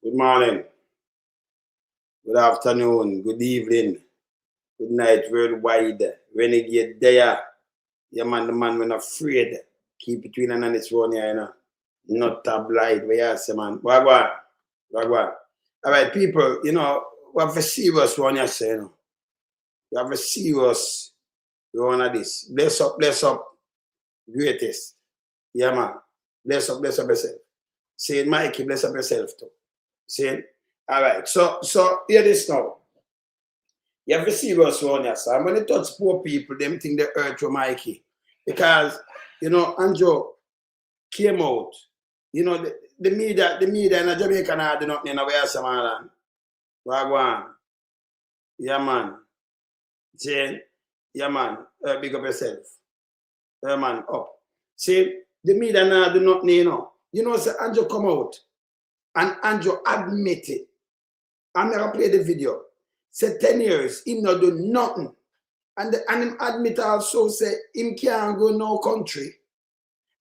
Good morning, good afternoon, good evening, good night worldwide. Renegade there. Yeah, man, the man when afraid. Keep it between and it's one here, you know. Not tabloid, where you say, man. Wagwan. Wagwan. All right, people, you know, we have a serious one, you say, you know. We have a serious one of this. Bless up, greatest. Yeah, man. Bless up yourself. Say it, Mikey, bless up yourself too. See? All right. So hear this now. You have a serious one, yes. I'm going to touch poor people, them think they hurt you, Mikey. Because, you know, Andrew came out. You know, the media in Jamaica now do nothing in a way as man. Wagwan. Yeah, man. See? Yeah, man. Big up yourself. Yeah, man. Up. See? The media now do nothing, you know. You know, so Andrew come out. And Andrew admit it. I'm going to play the video. Say 10 years, him not do nothing. And him admit also say him can't go no country.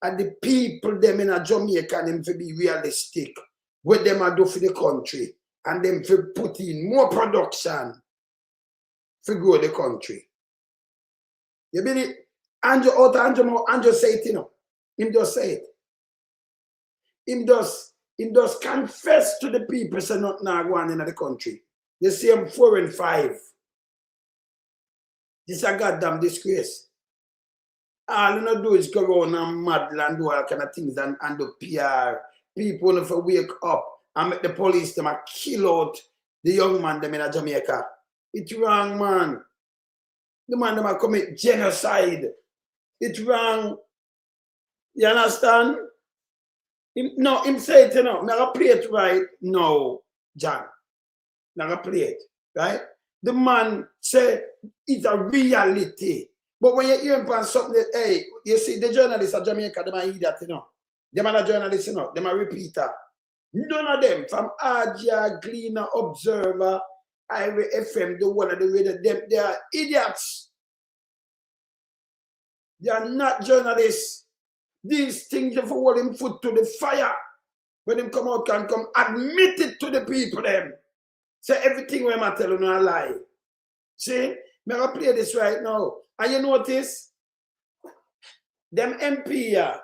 And the people them in a Jamaica them to be realistic. What them a do for the country. And them to put in more production to grow the country. You believe? Andrew say it, you know. Him just say it. Him just confess to the people say not now going in the country. You see him 4 and 5. This is a goddamn disgrace. All you know do is go around and muddle and do all kind of things and do PR. People want to wake up and make the police them a kill out the young man them in Jamaica. It's wrong, man. The man them a commit genocide. It's wrong. You understand? Him say it, you know, I'm going to play it right now, John. I'm going to play it, right? The man say it's a reality. But when you hear him on something, hey, you see, the journalists of Jamaica, they might hear that, you know. They are not journalists, you know. They are repeater. None of them, from Adia, Gleaner, Observer, Ira FM, the one of the radio, them, they are idiots. They are not journalists. These things, if you hold him foot to the fire, when him come out, can come admit it to the people them. Say everything when I tell you no lie. See? I'm going to play this right now. And you notice, them MP here,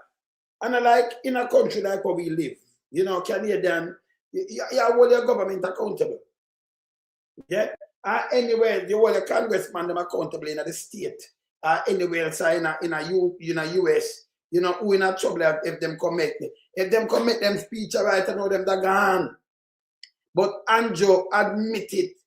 and I like in a country like where we live, you know, Canadian, you hold your government accountable. Yeah? Anywhere, you hold your congressman them accountable in the state. Anywhere else in a US. You know, who in a trouble if them commit. If them commit them speech right, I know them they're gone. But Andrew admit it.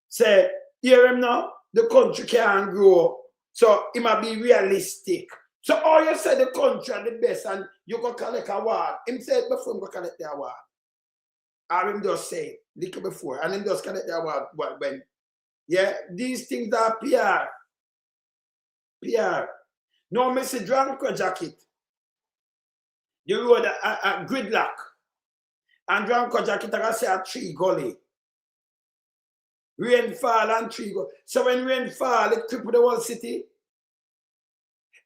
Say, hear him now, the country can't grow. So it might be realistic. So all you say the country are the best and you go collect a award. Him say it before him go collect the award. Or him just say it little before. And him just collect the award when. Yeah, these things are PR. PR. No, Mr. Drankro jacket. You rode a gridlock. And Drankro jacket, I say a tree gully. Rainfall and tree gully. So when rain fall, it cripple the whole city.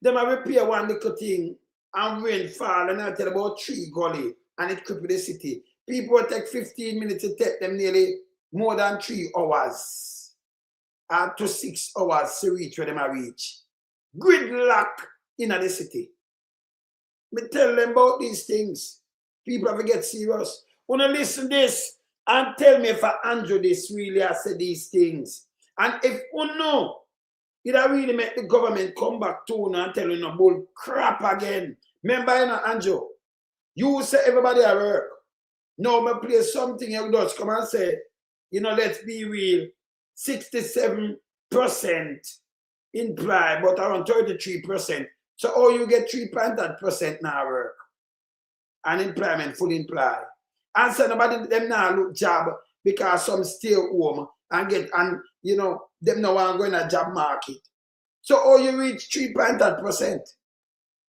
Then I repair one little thing and rain fall and I tell about tree gully and it cripple the city. People will take 15 minutes to take them nearly more than 3 hours. To 6 hours to reach where they reach. Gridlock in the city. Me tell them about these things. People have to get serious. Wanna listen this and tell me if Andrew this really has said these things. And if you know, it really make the government come back to you and tell you no bull crap again. Remember, you know, Andrew, you say everybody at work. No, me play something you just come and say, you know, let's be real, 67% imply, but around 33%. So, oh, you get 3.8% now work. And employment, full employ. And so nobody them now look job because some stay home and get, and you know, them now want to go in a job market. So, oh, you reach 3.8%.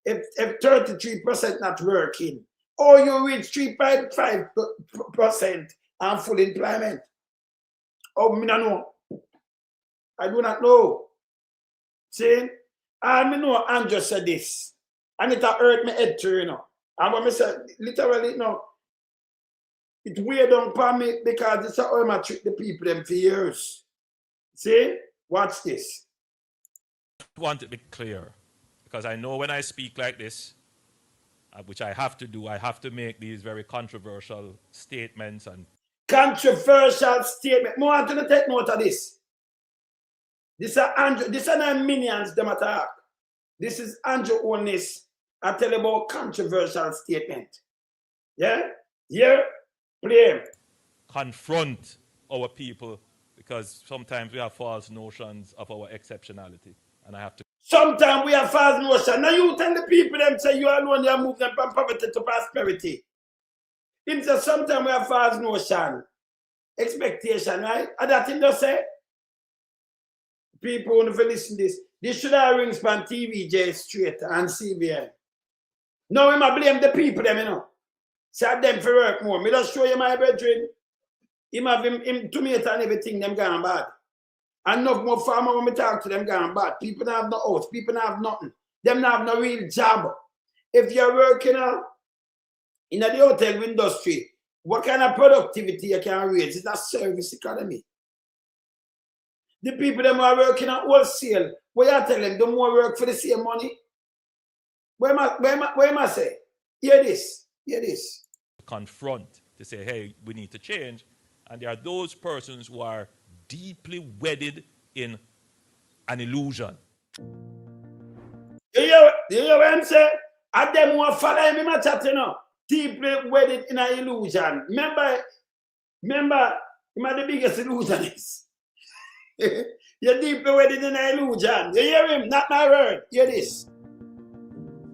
If 33% not working, or you reach 3.5% and full employment. Oh, me not know. I do not know. See? And I know Andrew said this. And it hurt me head too, you know. And when I say, literally, you know, It weighed down upon me because this is how I trick the people them for years. See? Watch this. I want it to be clear, because I know when I speak like this, which I have to do, I have to make these very controversial statements. And controversial statement. I want you to take note of this. This are Andrew, this are not minions them attack. This is Andrew Holness. I tell you about controversial statement. Yeah? Here, play. Confront our people, because sometimes we have false notions of our exceptionality. And I have to. Sometimes we have false notion. Now you tell the people them say you alone, you move them from poverty to prosperity. Him say sometimes we have false notion. Expectation, right? And that thing just say, people want to listen to this. This should have rings from TVJ straight and CBN. Now we might blame the people them, you know. Say them for work more. Me just show you my brethren. Him have him tomato and everything, them gone bad. And enough more farmer when we talk to them gone bad. People don't have no house. People don't have nothing. Them don't have no real job. If you're working in the hotel industry, what kind of productivity you can raise? It's a service economy. The people them are working at wholesale, what you tell them, do more work for the same money? Where am I say? Hear this. Confront, to say, hey, we need to change. And there are those persons who are deeply wedded in an illusion. You hear what I'm saying? And them who follow me, my chat, you know, deeply wedded in an illusion. Remember, the biggest illusionist. You're deeply wedded in an illusion. You hear him? Not my word. Hear this.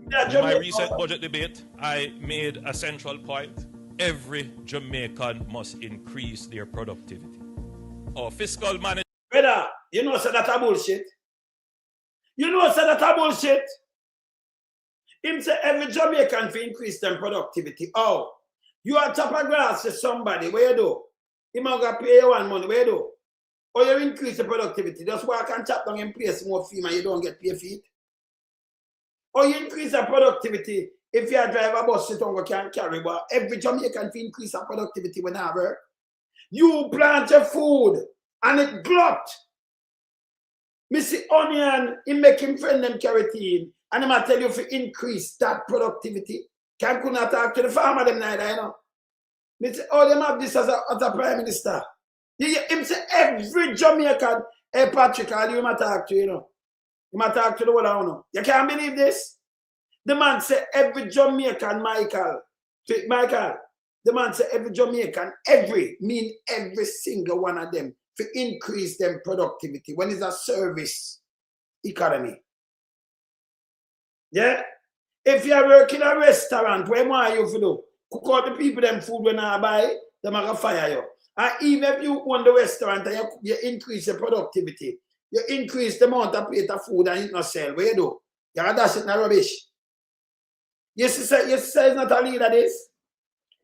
In my recent budget debate, I made a central point. Every Jamaican must increase their productivity. Our fiscal management. Brother, you know so that's a bullshit. You know so that's a bullshit. Him say every Jamaican for increase their productivity. Oh, you are chop a grass for somebody, where you do? He might go pay you one money, where you do? Or you increase the productivity. That's why I can chop down and place more fee and you don't get paid for it. Or you increase the productivity if you drive a bus, you don't can carry, but every Jamaican for increase the productivity when I work. You plant your food and it glut. Me see onion, he make him friend them carotene, and I'm tell you if you increase that productivity, can not talk to the farmer them neither, you know. Me say, oh, them have this as a prime minister. Him say every Jamaican, hey Patrick, all you might talk to, you know. You might talk to the world, I know. You can't believe this? The man say every Jamaican, Michael, the man say every Jamaican, every single one of them to increase them productivity when it's a service economy. Yeah? If you work in a restaurant, where more you do? Cook out the people them food when I buy, them are gonna fire you. And even if you own the restaurant and you increase the productivity, you increase the amount of plate of food and it not sell, what you do? You dash it in rubbish. You say it's not a leader this.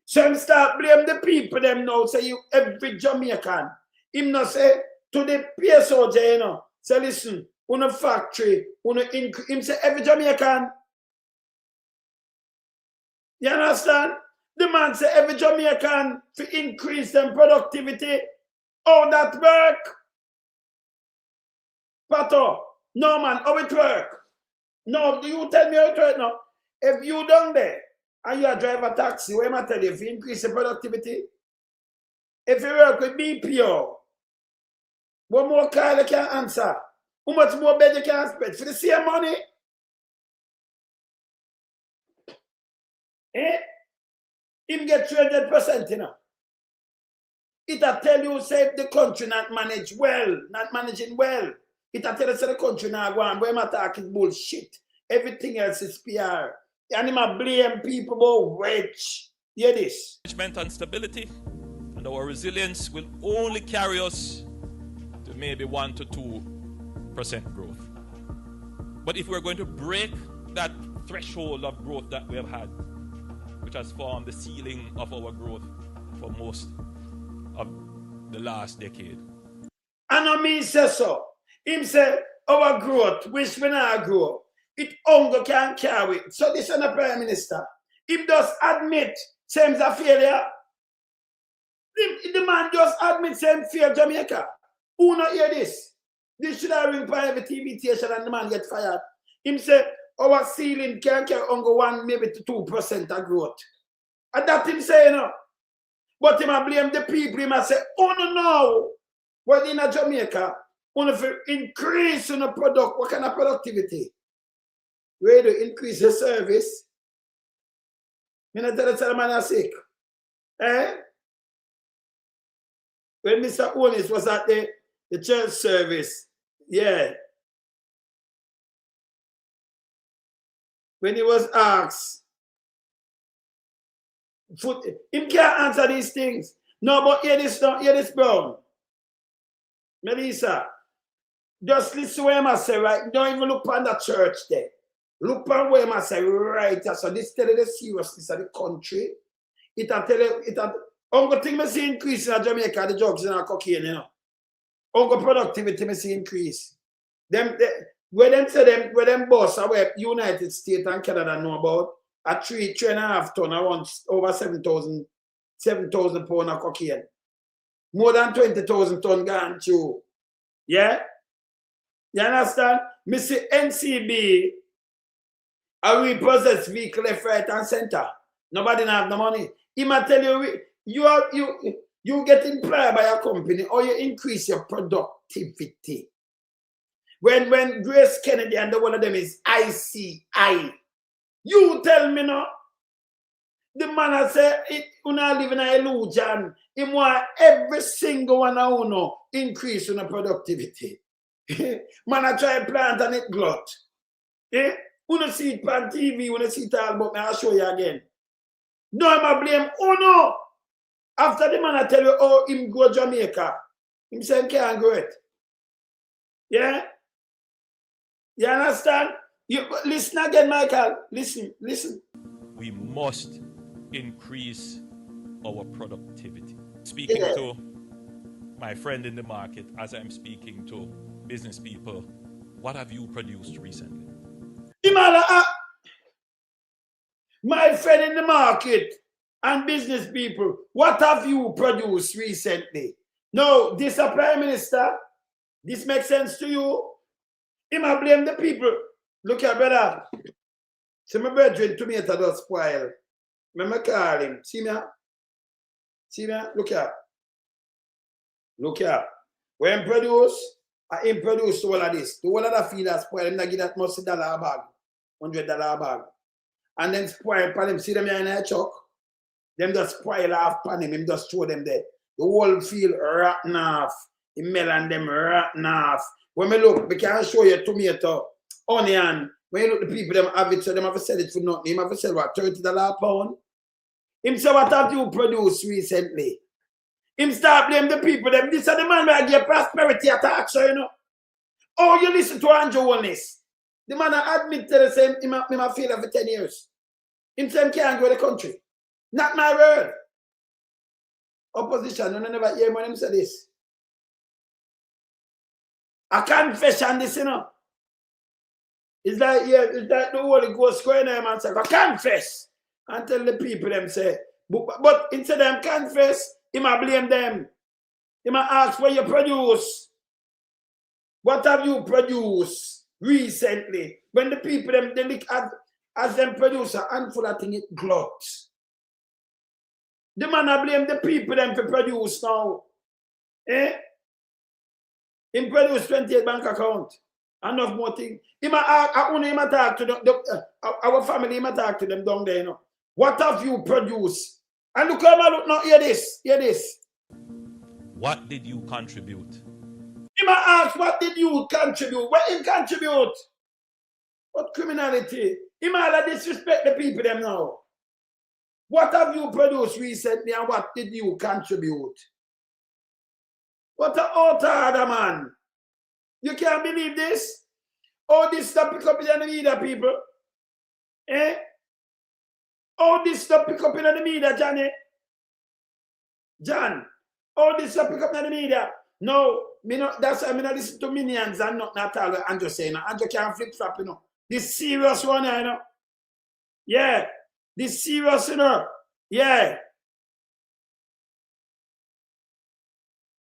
So him start blame the people them now, say you every Jamaican. Him not say to the peer soldier, you know, say listen, on a factory, him say every Jamaican. You understand? The man say every Jamaican to increase them productivity. How that work? Pato, no man, how it work? No, do you tell me how it work now? If you done there and you drive a taxi, what am I tell you? If you increase the productivity, if you work with BPO, what more car you can answer? How much more bed you can spend for the same money? Eh? Him get 300%, you know. It'll tell you, say, the country not managing well. It'll tell you, say, the country not going, where my talk is bullshit. Everything else is PR. And him blame people about wage. Hear this. Management and stability, and our resilience will only carry us to maybe 1 to 2% growth. But if we're going to break that threshold of growth that we have had, which has formed the ceiling of our growth for most of the last decade. And I mean say so. Him say our growth, which we not grow, it hunger can carry. So this is the Prime Minister. Him does admit same a failure. The man just admits him fear Jamaica. Who not hear this? This should have ring for every TV station and the man get fired. Him say, our ceiling can carry only 1 maybe to 2% of growth. And that him say, you know. But him blame the people. Him say, oh no. Well, in Jamaica, only for increase in the product. What kind of productivity? Where do increase the service? Me not tell the man is sick. Eh? When Mr. Holness was at the church service, yeah. When he was asked, him can't answer these things. No, but hear this, Brown. Melissa, just listen to what I say, right? Don't even look on the church there. Look on what I say, right? So this tell you the seriousness of the country. It tell you, Uncle thing me see increase in Jamaica, the drugs and cocaine, you know. Uncle productivity me see increase. Where them boss away United States and Canada know about a 3.5 ton around over 7,000 pounds of cocaine. More than 20,000 ton gone through. Yeah? You understand? Me see NCB a repossessed vehicle left, right, and center. Nobody have the money. He might tell you you get employed by a company or you increase your productivity. When Grace Kennedy and the one of them is ICI, you tell me no. The man has said, you not live in an illusion. He want every single one of you know increase in the productivity. Man, I try plant and it glut. Eh? You don't see it on TV, you don't see it all, but I'll show you again. No, I'm blame. Oh no! After the man I tell you, oh, him go Jamaica. Him say he can't go it. Yeah? You understand? You listen again, Michael. Listen. We must increase our productivity. Speaking to my friend in the market, as I'm speaking to business people, what have you produced recently? My friend in the market and business people, what have you produced recently? No, this a Prime Minister. This makes sense to you? He might blame the people. Look here, brother. See my brethren tomato does spoil. I call him. See me? Look here. When I produce all of this. The one of the feed that spoil, him not give that $100 a bag. $100 a bag. And then spoil pan him. See them here in a chuck? Them just spoil off pan him. Him just throw them there. The whole field rotten off. The melon them rotten off. When we look, we can show you tomato, onion. When you look, the people them have it, so them have to sell it for nothing. Him have to sell what, $30 a pound? Him say, what have you produced recently? Him start blame the people. Them. This is the man where I give prosperity attack, so you know. Oh, you listen to Andrew Holness. The man I admit to the same, him a failure for 10 years. Him say, can't go to the country. Not my word. Opposition, you never hear when him say this. I confession this, you know. It's like the Holy Ghost going there and say, I confess. And tell the people them say, but instead of them confess, he might blame them. He might ask what you produce. What have you produced recently? When the people them they look at as them produce a handful of things, it gluts. The man I blame the people them to produce now. Eh? Him produce 28 bank account. Enough more thing. He might talk to our family, he might talk to them down there, you know. What have you produced? And look how look now, hear this. What did you contribute? He might ask, what did you contribute? What did you contribute? What criminality? He might disrespect the people them now. What have you produced recently and what did you contribute? What an outsider, man. You can't believe this? All this stuff pick up in the media, people. Eh? All this stuff pick up in the media, Johnny. John, all this stuff pick up in the media. No, that's why I not listen to minions and not all what Andrew saying. Andrew can't flip-flop, you know. This serious one, you know. Yeah. This serious, you know. Yeah.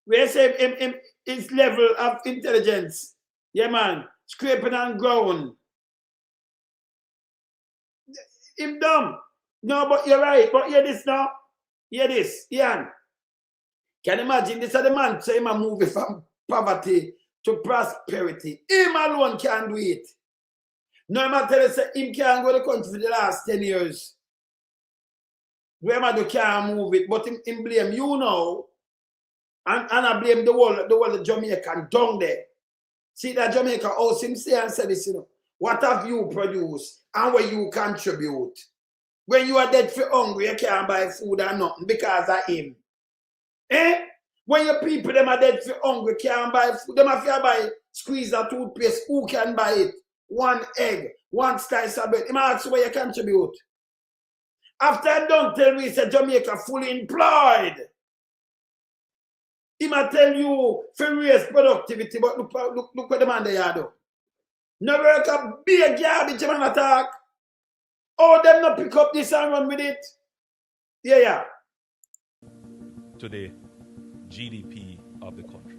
We say his level of intelligence. Yeah, man. Scraping on ground. Him dumb. No, but you're right. But hear this now. Hear this. Ian. Can you imagine this is the man say him a move from poverty to prosperity. Him alone can do it. No matter tell say him can't go to the country for the last 10 years. Whoever can't move it, but him blame you now. And I blame the whole Jamaican down there. See that Jamaica house him say and say this, you know. What have you produced and what you contribute? When you are dead for hungry, you can't buy food or nothing because of him. Eh? When your people them are dead for hungry, can't buy food. Them have to buy squeeze a toothpaste. Who can buy it? One egg, one slice of bread. Him ask where you contribute. After I don't tell me, say Jamaica fully employed. He might tell you for raise productivity, but look what the man they are do. No work a big garbage man attack. Oh, them not pick up this and run with it. Yeah. Today, GDP of the country.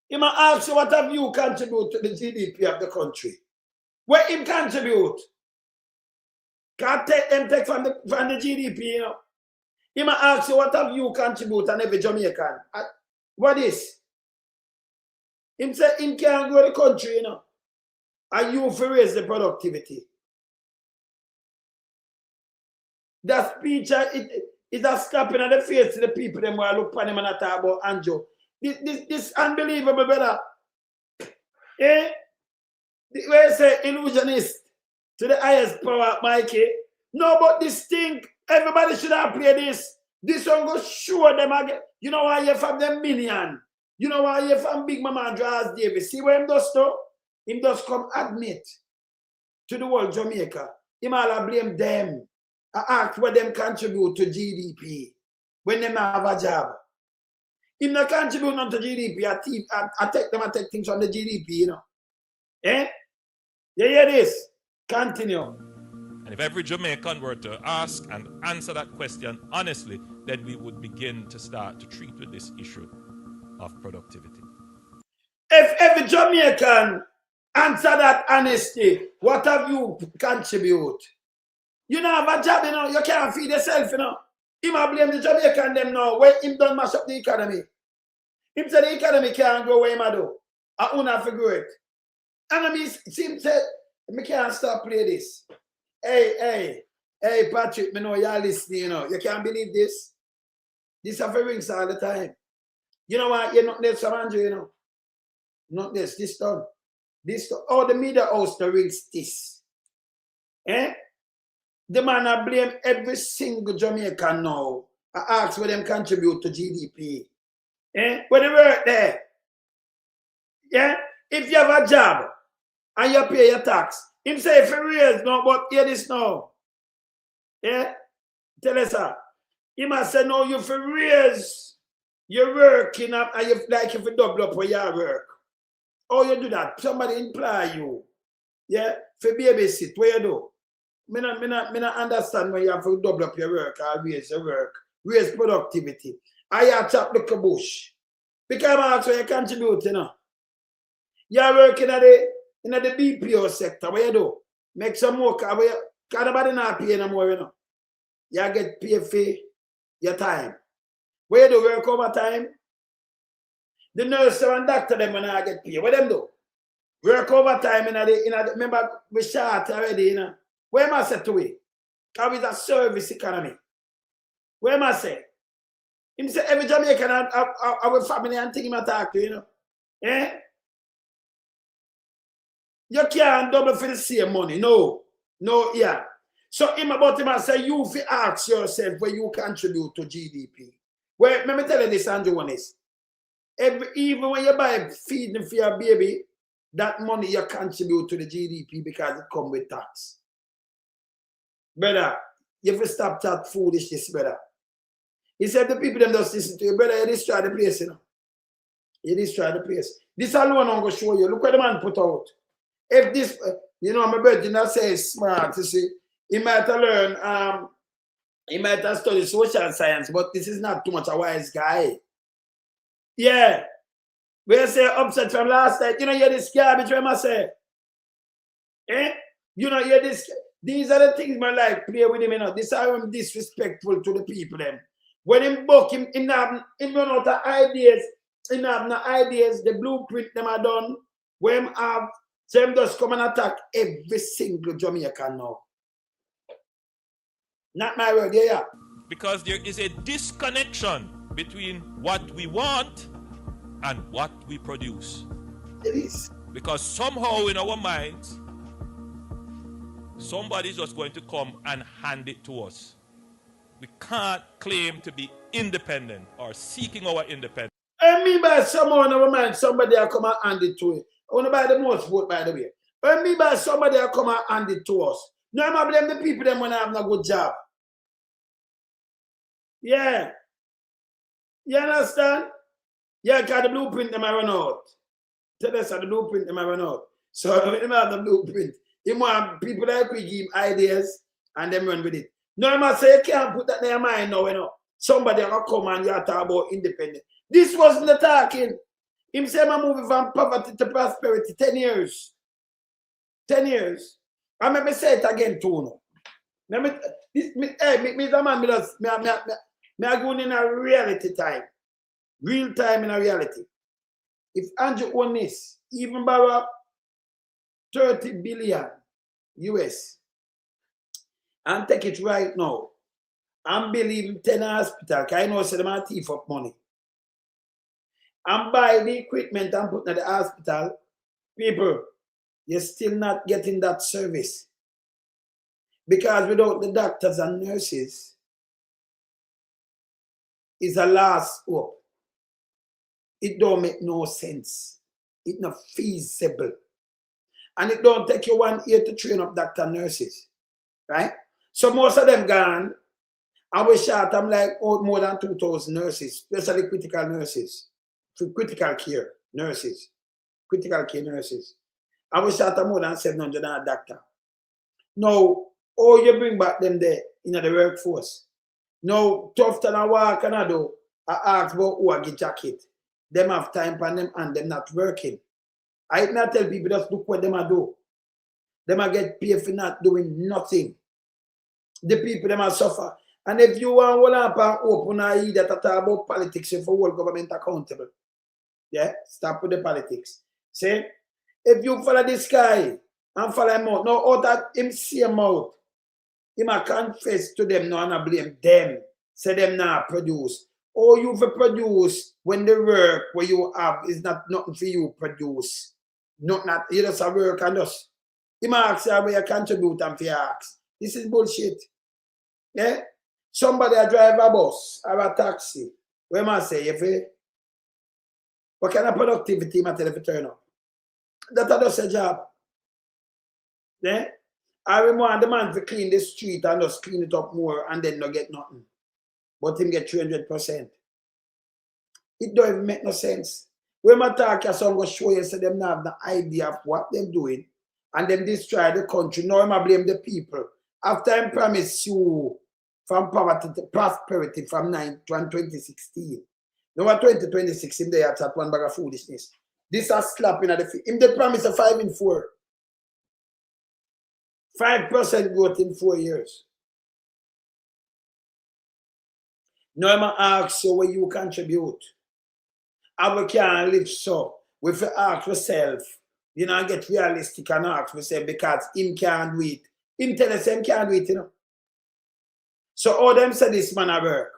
He might ask you what have you contribute to the GDP of the country. Where him contribute? Can't take from the GDP, you know. He might ask you what have you contribute and every Jamaican. What is? Him say him can't go to the country, you know. And you for raise the productivity. That speech is a slapping at the face to the people them who look upon him and talk about Anjo. This unbelievable, brother. Eh? Where you say illusionist to the highest power, Mikey. No, but this thing, everybody should have played this. This one go show them again. You know why you're from them million? You know why you're from Big Mama and Draws Davis? See where him does though? Him does come admit to the whole Jamaica. Him all blame them. I ask what them contribute to GDP when they have a job. Him not contribute to GDP. I take things from the GDP, you know. Eh? You hear this? Continue. And if every Jamaican were to ask and answer that question honestly, then we would begin to start to treat with this issue of productivity. If every Jamaican answer that honesty, what have you contribute? You don't have a job, you know, you can't feed yourself, you know. He might blame the Jamaican them now, when him don't mash up the economy. Him say the economy can't go where him do. I won't have to go it. And I mean, him say, I can't stop play this. Hey, Patrick, me know you're listening, you know. You can't believe this. This have a rings all the time. You know what? You're not there, Samandra, you know. Not this done. This done. Oh, the media house the rings this. Eh? The man I blame every single Jamaican now. I ask where them contribute to GDP. Eh? Where they work there. Yeah? If you have a job and you pay your tax, him say for years no, but hear this now. Yeah? Tell us that. He must say no, you for years. You're working up and you like if you double up for your work. Oh, you do that. Somebody employ you. Yeah? For babysit, what you do? Me not understand when you have to double up your work or raise your work, raise productivity. I have to chop the bush. Because that's where you contribute, you know. You're working in the BPO sector, what you do? Make some more, because nobody not pay no more, you know. You get paid for your time. What you do, work overtime? The nurse and doctor, them when I get paid. What them do? Work overtime remember, we short already, you know. Where am I say to it? Because it's a service economy. Where am I say? Him say every Jamaican our family and thing him attack to, you know. Eh? You can't double for the same money. No, yeah. So him about him I say you fi ask yourself where you contribute to GDP. Well, let me tell you this, Andrew, one is. Even when you buy feeding for your baby, that money you contribute to the GDP because it come with tax. Brother, you have to stop that foolishness, brother. He said the people them just listen to you, brother, you destroy the place, you know. You destroy the place. This alone I'm going to show you. Look what the man put out. If this, you know, my brother did not say smart, you see. He might have learned, he might have studied social science, but this is not too much a wise guy. Yeah. We say upset from last night. You know, hear this garbage, what I say? Eh? You know, hear this. These are the things my life play with him, you know. This are him disrespectful to the people, them. When him book him, him run out of ideas, him have no ideas, the blueprint them are done. When him have, so him just come and attack every single Jamaican now. Not my word, yeah. Because there is a disconnection between what we want and what we produce. It is. Because somehow in our minds, somebody's just going to come and hand it to us. We can't claim to be independent or seeking our independence. I mean by someone in our mind, somebody will come and hand it to it. I want to buy the most vote, by the way. I mean by somebody will come and hand it to us. No, I'm blame the people them when I have no good job. Yeah. You understand? Yeah, because the blueprint them I run out. Tell us how the blueprint them I run out. So when have the blueprint, you want people like we give him ideas and them run with it. No, I must say you can't put that in your mind now, you know. Somebody will come and you talk about independence. This wasn't the talking. Him say I'm moving from poverty to prosperity 10 years. 10 years. And let me say it again too. Let me I going in a reality time. Real time in a reality. If Andrew Holness even borrow 30 billion US and take it right now and build him 10 hospital, because I know say them are thief up money. And buy the equipment and put in the hospital, people, you're still not getting that service. Because without the doctors and nurses, it's a last hope. It don't make no sense. It's not feasible. And it don't take you 1 year to train up doctor and nurses. Right? So most of them gone. And we shot them like more than 2,000 nurses, especially critical nurses. For critical care nurses. Critical care nurses. And we shot them more than 700 doctor. Now, you bring back them there in the workforce. Now, tough time I walk and I do, I ask about who I get jacket. Them have time for them and them not working. I not tell people just look what them I do. Them I get paid for not doing nothing. The people them I suffer. And if you want to hold up and open and eat that talk about politics, you for hold government accountable. Yeah? Stop with the politics. See? If you follow this guy and follow him out, now out that him see him out, he might confess to them now and I blame them. Say them not produce. Or you for produce when the work where you have is not nothing for you produce. Not you just a work and just. He might ask you where you contribute and for you ask. This is bullshit. Yeah? Somebody a drive a bus or a taxi. Where man say if what kind of productivity might tell if you turn up? That does a job. Yeah? I want the man to clean the street and just clean it up more and then not get nothing. But him get 300%. It don't even make no sense. When I talk, I'm going to show you so them not have the idea of what they're doing and them destroy the country. Now I blame the people. After I promise you from poverty to prosperity from 2016. Now at 2026, him they at one bag of foolishness. This is slapping at the feet. Him they promise a 5 in 4. 5% growth in 4 years. Now I'm going to ask you where you contribute. And we can't live so. We have to ask ourselves, you know, get realistic and ask ourselves because him can't do it. Him tell us him can't do it, you know. So all them say this man at work.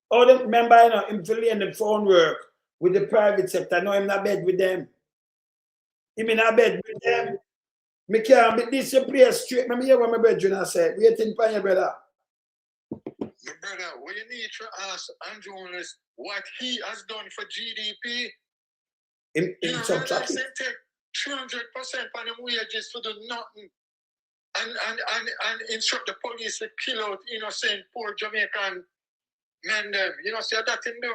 All them remember, you know, him filling the phone work with the private sector. No, him not bed with them. Him in a bed with them. Me can't be this you play straight. Me hear what my brother said. Waiting for your brother. My brother, what you need to ask Andrew Holness what he has done for GDP. In subtract it. Take 200% on the wages to do nothing. And instruct the police to kill out innocent poor Jamaican men them. You know, see that him do.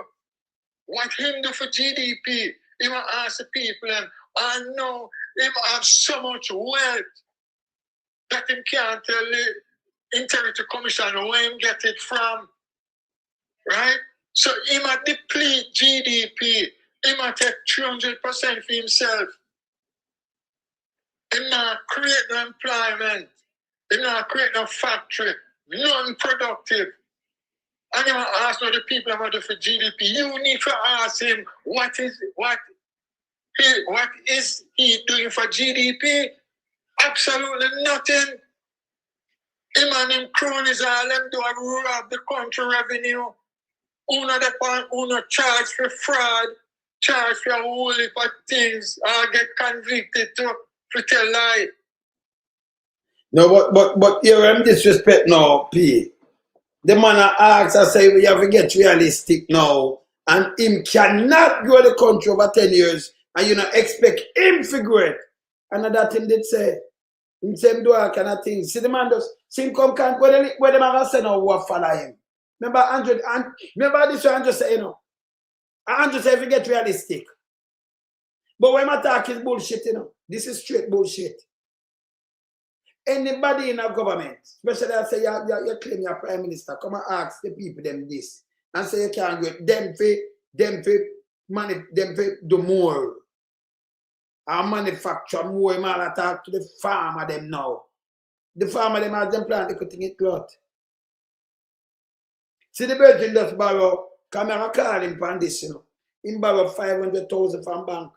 What him do for GDP? He will ask the people and I know him have so much wealth that him can't tell the Integrity Commission where him get it from. Right? So he might deplete GDP. He might take 300% for himself. He might create no employment. He might create no factory. Non-productive. And he might ask the people about the GDP. You need to ask him what is he doing for GDP? Absolutely nothing. Him and him cronies all them do are rob the country revenue. Uno charge for fraud, charge for a whole heap of things, or get convicted to tell lie. No, but here I'm disrespect now, P. The man asks, I say, we have to get realistic now. And him cannot grow the country over 10 years. And you know, expect him to grow it. And that thing did say, him say him do all kind of things. See the man does, see him come, where the man going to say now who will follow him. Remember this way Andrew say, you know. Andrew say, if you get realistic. But when I talk is bullshit, you know. This is straight bullshit. Anybody in a government, especially I say you claim your prime minister, come and ask the people them this. And say you can't get them for do more. And manufacture more. You might talk to the farmer them now. The farmer them has them plant, they could think it cloth. See the virgin just borrow, come here and call him for this, you know. He borrow 500,000 from bank.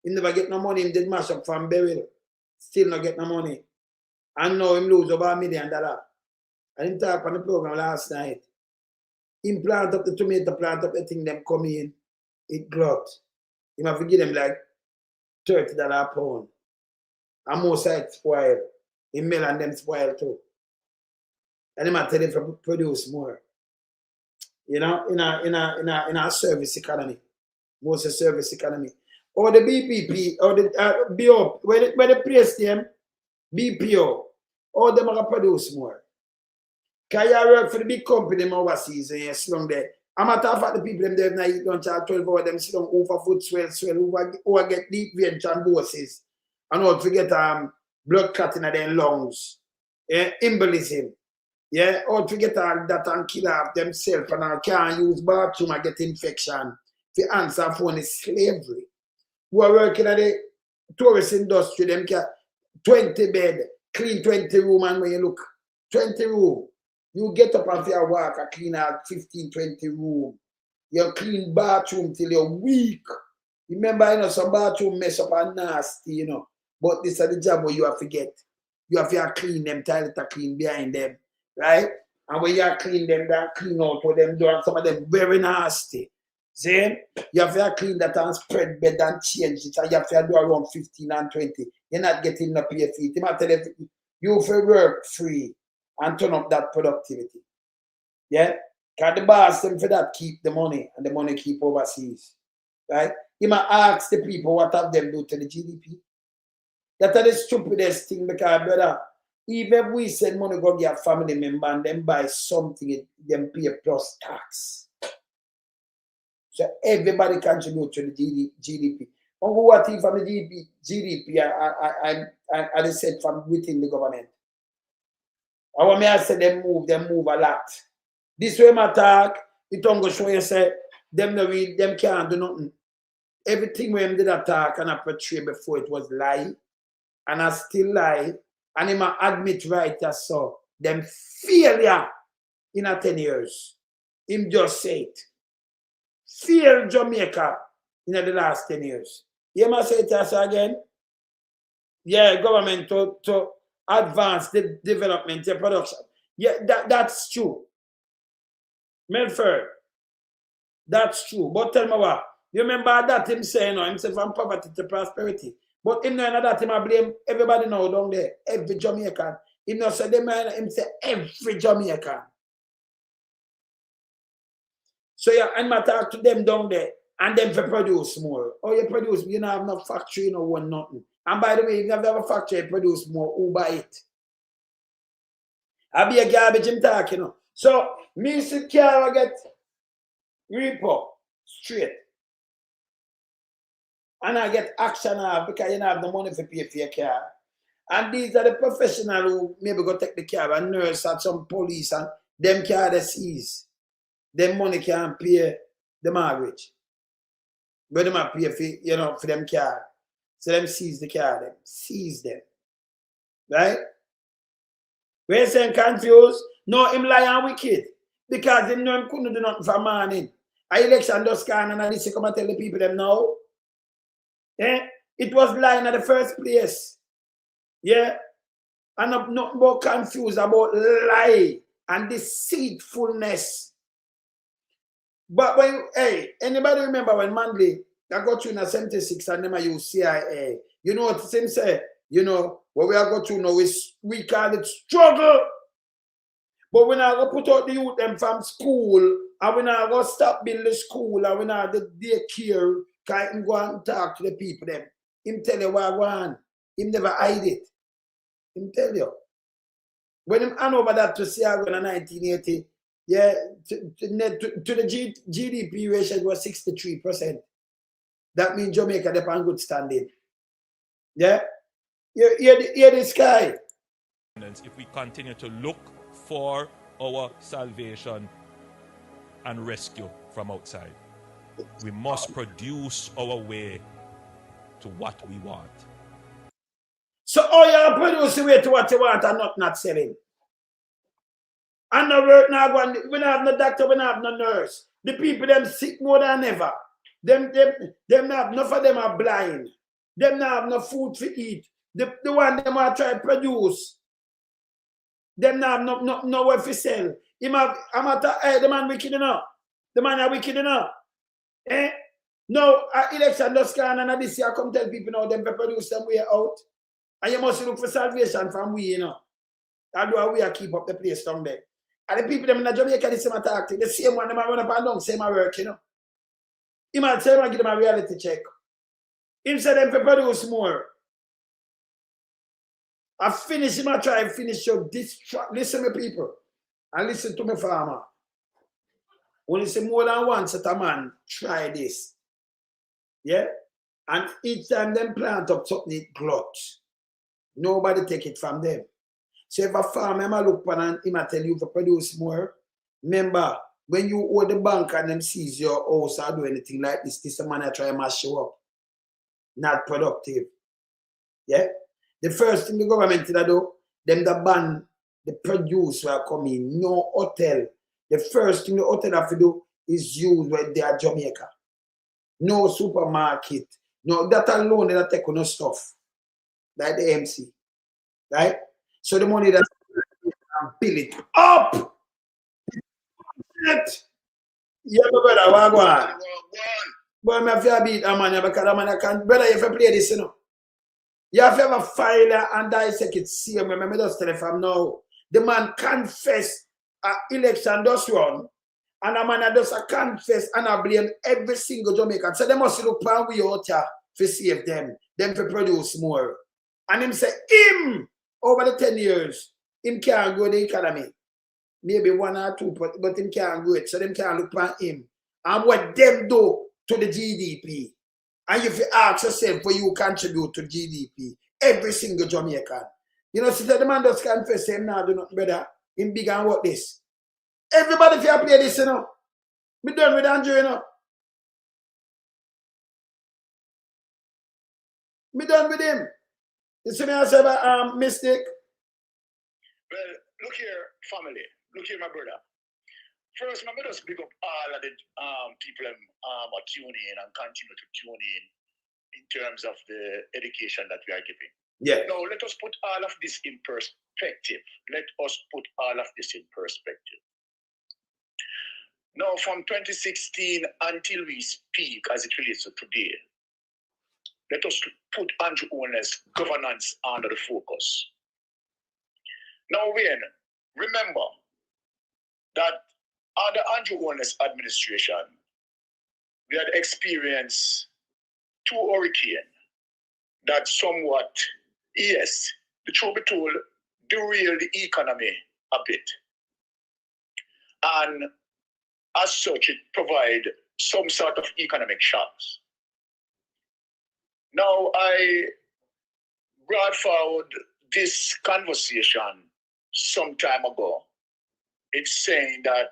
He never get no money, he did mash up from burial. Still not get no money. And now he lose over $1 million. And him talk on the program last night. Him plant up the tomato, plant up the thing, them come in, it glut. He have to give them like $30 a pound. And most sites spoil. He melon them spoil too. And he might tell them to produce more. You know, in a service economy. Most of service economy. Or the BPP, or the BO, where the place them, BPO, all them are going to produce more. Can you work for the big company overseas and you sit down there? I'm not talking about the people them there now, you don't charge 12 hours, them sit down over foot swell, who get deep vein thrombosis, and all to get blood clotting in their lungs, embolism, yeah, or to get all that and kill off themselves and can't use bathroom and get infection. The answer phone is slavery. Who are working at the tourist industry, them can 20 bed, clean 20 room, and when you look, 20 room, you get up and your walk and clean out 15, 20 room. You clean bathroom till you're weak. Remember, you know, some bathroom mess up and nasty, you know. But this is the job where you have to get. You have to clean them, toilet to clean behind them, right? And when you clean them, they clean out what them do, and some of them very nasty. See? You have to clean that and spread bed and change it. And you have to do around 15 and 20. You're not getting no pay feet. You might tell you for work free and turn up that productivity. Yeah? Because the boss them for that keep the money and the money keep overseas. Right? You might ask the people what have them do to the GDP. That's the stupidest thing because brother, even if we send money go get a family member and then buy something, them pay plus tax. So everybody contribute to the GDP. And what if from the GDP I said from within the government? I want me to say them move a lot. This way my talk, it don't go show you say them no read, them can't do nothing. Everything when did attack and I portray before it was lie. And I still lie. And him admit right as so. Them failure in a 10 years. Him just say it. Fail Jamaica in the last 10 years. You must say it as again. Yeah, government to advance the development, the production. Yeah, that's true. Melford, that's true. But tell me what. You remember that him saying, no, him say from poverty to prosperity. But him know that him I blame everybody now down there, every Jamaican. Him not say them, him say every Jamaican. So yeah, and I talk to them down there, and them for produce more. Oh, you produce, you don't have no factory, you don't want nothing. And by the way, if you have a factory, you produce more, who buy it? I be a garbage him talk, you know. So, me sit car, I get repo, straight. And I get action off because you don't have the money to pay for your car. And these are the professionals who maybe go take the car, a nurse and some police, and them car they seize. them money can't pay the mortgage. But them have pay for, for them car. So them seize the car, them. Seize them. Right? We're saying confused? No, him lie and wicked. Because him know him couldn't do nothing for morning. A election just gone and this come and tell the people them now. Yeah? It was lying at the first place. Yeah? And I'm not more confused about lie and deceitfulness. But when, hey, anybody remember when Manley I got you in a 76 and them use CIA? You know what him say? What we are going to know is we call it struggle. But when I go put out the youth them from school, and when I go stop building school, and when I the daycare, can him go and talk to the people them. Him tell you what I want. Him never hide it. Him tell you. When him hand over that to Seattle in 1980, yeah, to the GDP ratio was 63%. That means Jamaica they're on good standing. Yeah? Hear this guy. If we continue to look for our salvation and rescue from outside, we must produce our way to what we want. So you produce the way to what you want and not selling. And no work now going, we don't have no doctor, we don't have no nurse. The people them sick more than ever. Them not enough of them are blind. Them not have no food to eat. The one them are trying to produce. Them not have nowhere to sell. The man wicked enough. The man are wicked enough. Eh? No, election just gone and this year come tell people now them to produce them way out. And you must look for salvation from we, That's why we are keep up the place down there. And the people them in Jamaica, the same attack, the same one, them run up and down, same work, He might say, give them a reality check. Him say them to produce more. I finish him, I try to finish your distract. Listen to me, people. And listen to me, farmer. Only say more than once that a man try this. Yeah? And each time them plant up something, it gluts. Nobody take it from them. So if a farmer look upon and he might tell you to produce more, remember, when you owe the bank and them seize your house or do anything like this is the man that try to mash you up. Not productive. Yeah? The first thing the government did do, them the ban the produce will come in. No hotel. The first thing the hotel have to do is use when they are Jamaica. No supermarket. No, that alone they take no stuff. Like the MC. Right? So the money that build it up. Yeah, brother, what go on? But I have to beat a man because a man can't. Brother, you have to play this, You have to have a file and dissect it. See, remember just tell you from now. The man confess election does run, and a man does a confess and I blame every single Jamaican. So they must look for we out here to save them to produce more. And him say, him, over the 10 years, him can't grow the economy. Maybe 1 or 2, but him can't grow it. So them can't look for him. And what them do to the GDP. And if you ask yourself what you contribute to GDP, every single Jamaican. See the man just confess him now do nothing better. Him big and what this. Everybody if you play this, Be done with Andrew, Be done with him. You see me I say about mistake? Well, look here, family. Look here, my brother. First, let me just pick up all of the people are tuning in and continue to tune in terms of the education that we are giving. Yeah. Now, let us put all of this in perspective. Let us put all of this in perspective. Now, from 2016 until we speak as it relates to today, let us put Andrew Holness governance under the focus. Now, remember that under Andrew Holness administration, we had experienced 2 hurricanes that somewhat, yes, the truth be told, derailed the economy a bit. And as such, it provided some sort of economic shocks. Now, I brought forward this conversation some time ago. It's saying that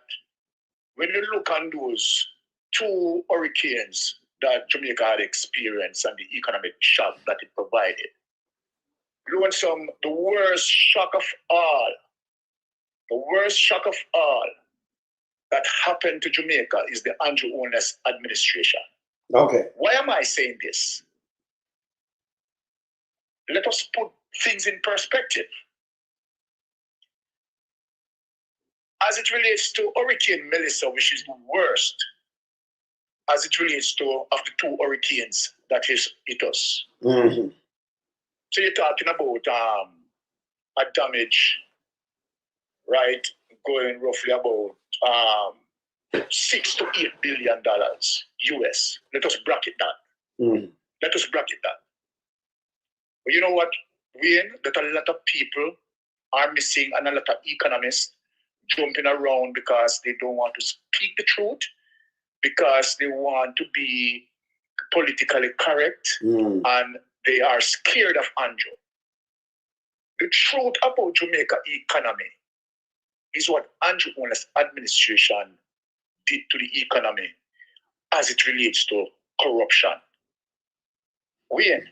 when you look on those two hurricanes that Jamaica had experienced and the economic shock that it provided, you want the worst shock of all that happened to Jamaica is the Andrew Holness administration. Okay. Why am I saying this? Let us put things in perspective. As it relates to Hurricane Melissa, which is the worst, as it relates to of the two hurricanes that has hit us. Mm-hmm. So you're talking about a damage, right, going roughly about $6 to $8 billion US. Let us bracket that. Mm-hmm. Let us bracket that. But you know what, Wayne? That a lot of people are missing, and a lot of economists jumping around because they don't want to speak the truth, because they want to be politically correct, and they are scared of Andrew. The truth about Jamaica economy is what Andrew Holness administration did to the economy as it relates to corruption. When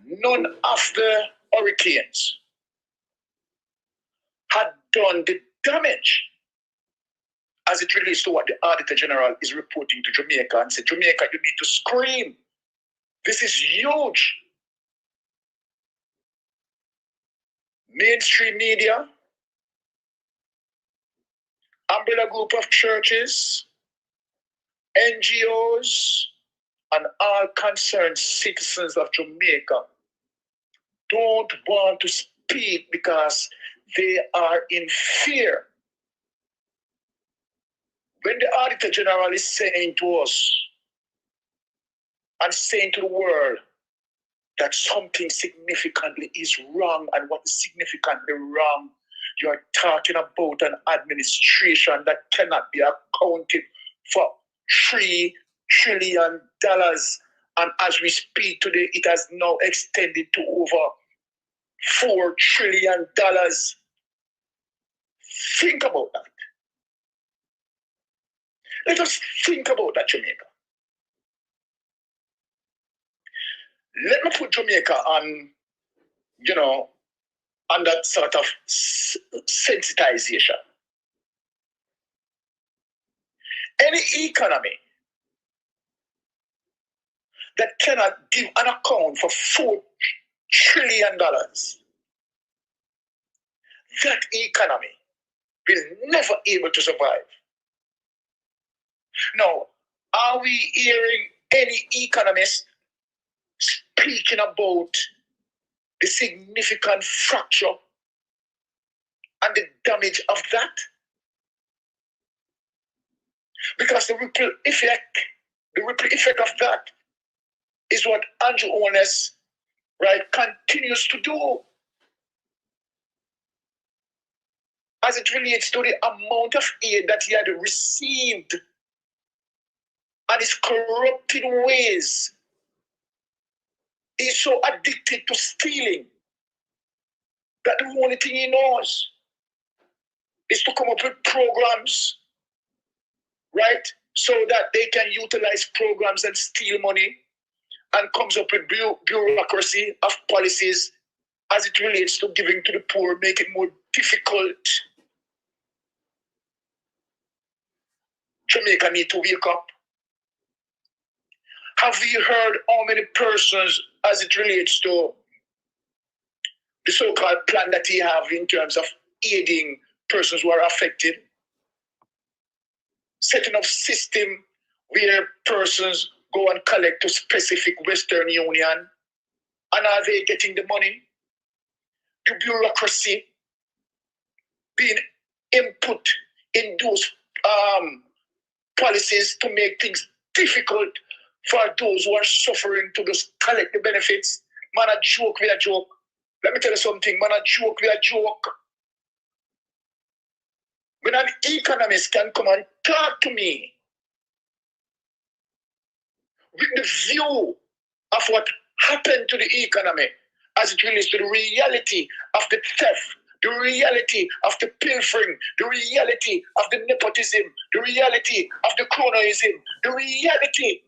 none of the hurricanes had done the damage as it relates to what the Auditor General is reporting to Jamaica, and said, Jamaica, you need to scream. This is huge. Mainstream media, umbrella group of churches, NGOs, and all concerned citizens of Jamaica don't want to speak because they are in fear. When the Auditor General is saying to us and saying to the world that something significantly is wrong, and what is significantly wrong, you're talking about an administration that cannot be accounted for $3 trillion. And as we speak today, it has now extended to over $4 trillion. Think about that. Let us think about that, Jamaica. Let me put Jamaica on, on that sort of sensitization. Any economy that cannot give an account for $4 trillion, that economy will never be able to survive. Now, are we hearing any economist speaking about the significant fracture and the damage of that? Because the ripple effect of that is what Andrew Holness, right, continues to do as it relates to the amount of aid that he had received and his corrupted ways. He's so addicted to stealing that the only thing he knows is to come up with programs, right, so that they can utilize programs and steal money, and comes up with bureaucracy of policies as it relates to giving to the poor, make it more difficult. Jamaica need to wake up. Have we heard how many persons, as it relates to the so-called plan that he have in terms of aiding persons who are affected? Setting up system where persons go and collect to specific Western Union, and are they getting the money? The bureaucracy being input in those policies to make things difficult for those who are suffering to just collect the benefits. Man, a joke with a joke. Let me tell you something, man, a joke with a joke. When an economist can come and talk to me with the view of what happened to the economy as it relates to the reality of the theft the reality of the pilfering, the reality of the nepotism, the reality of the cronyism, the reality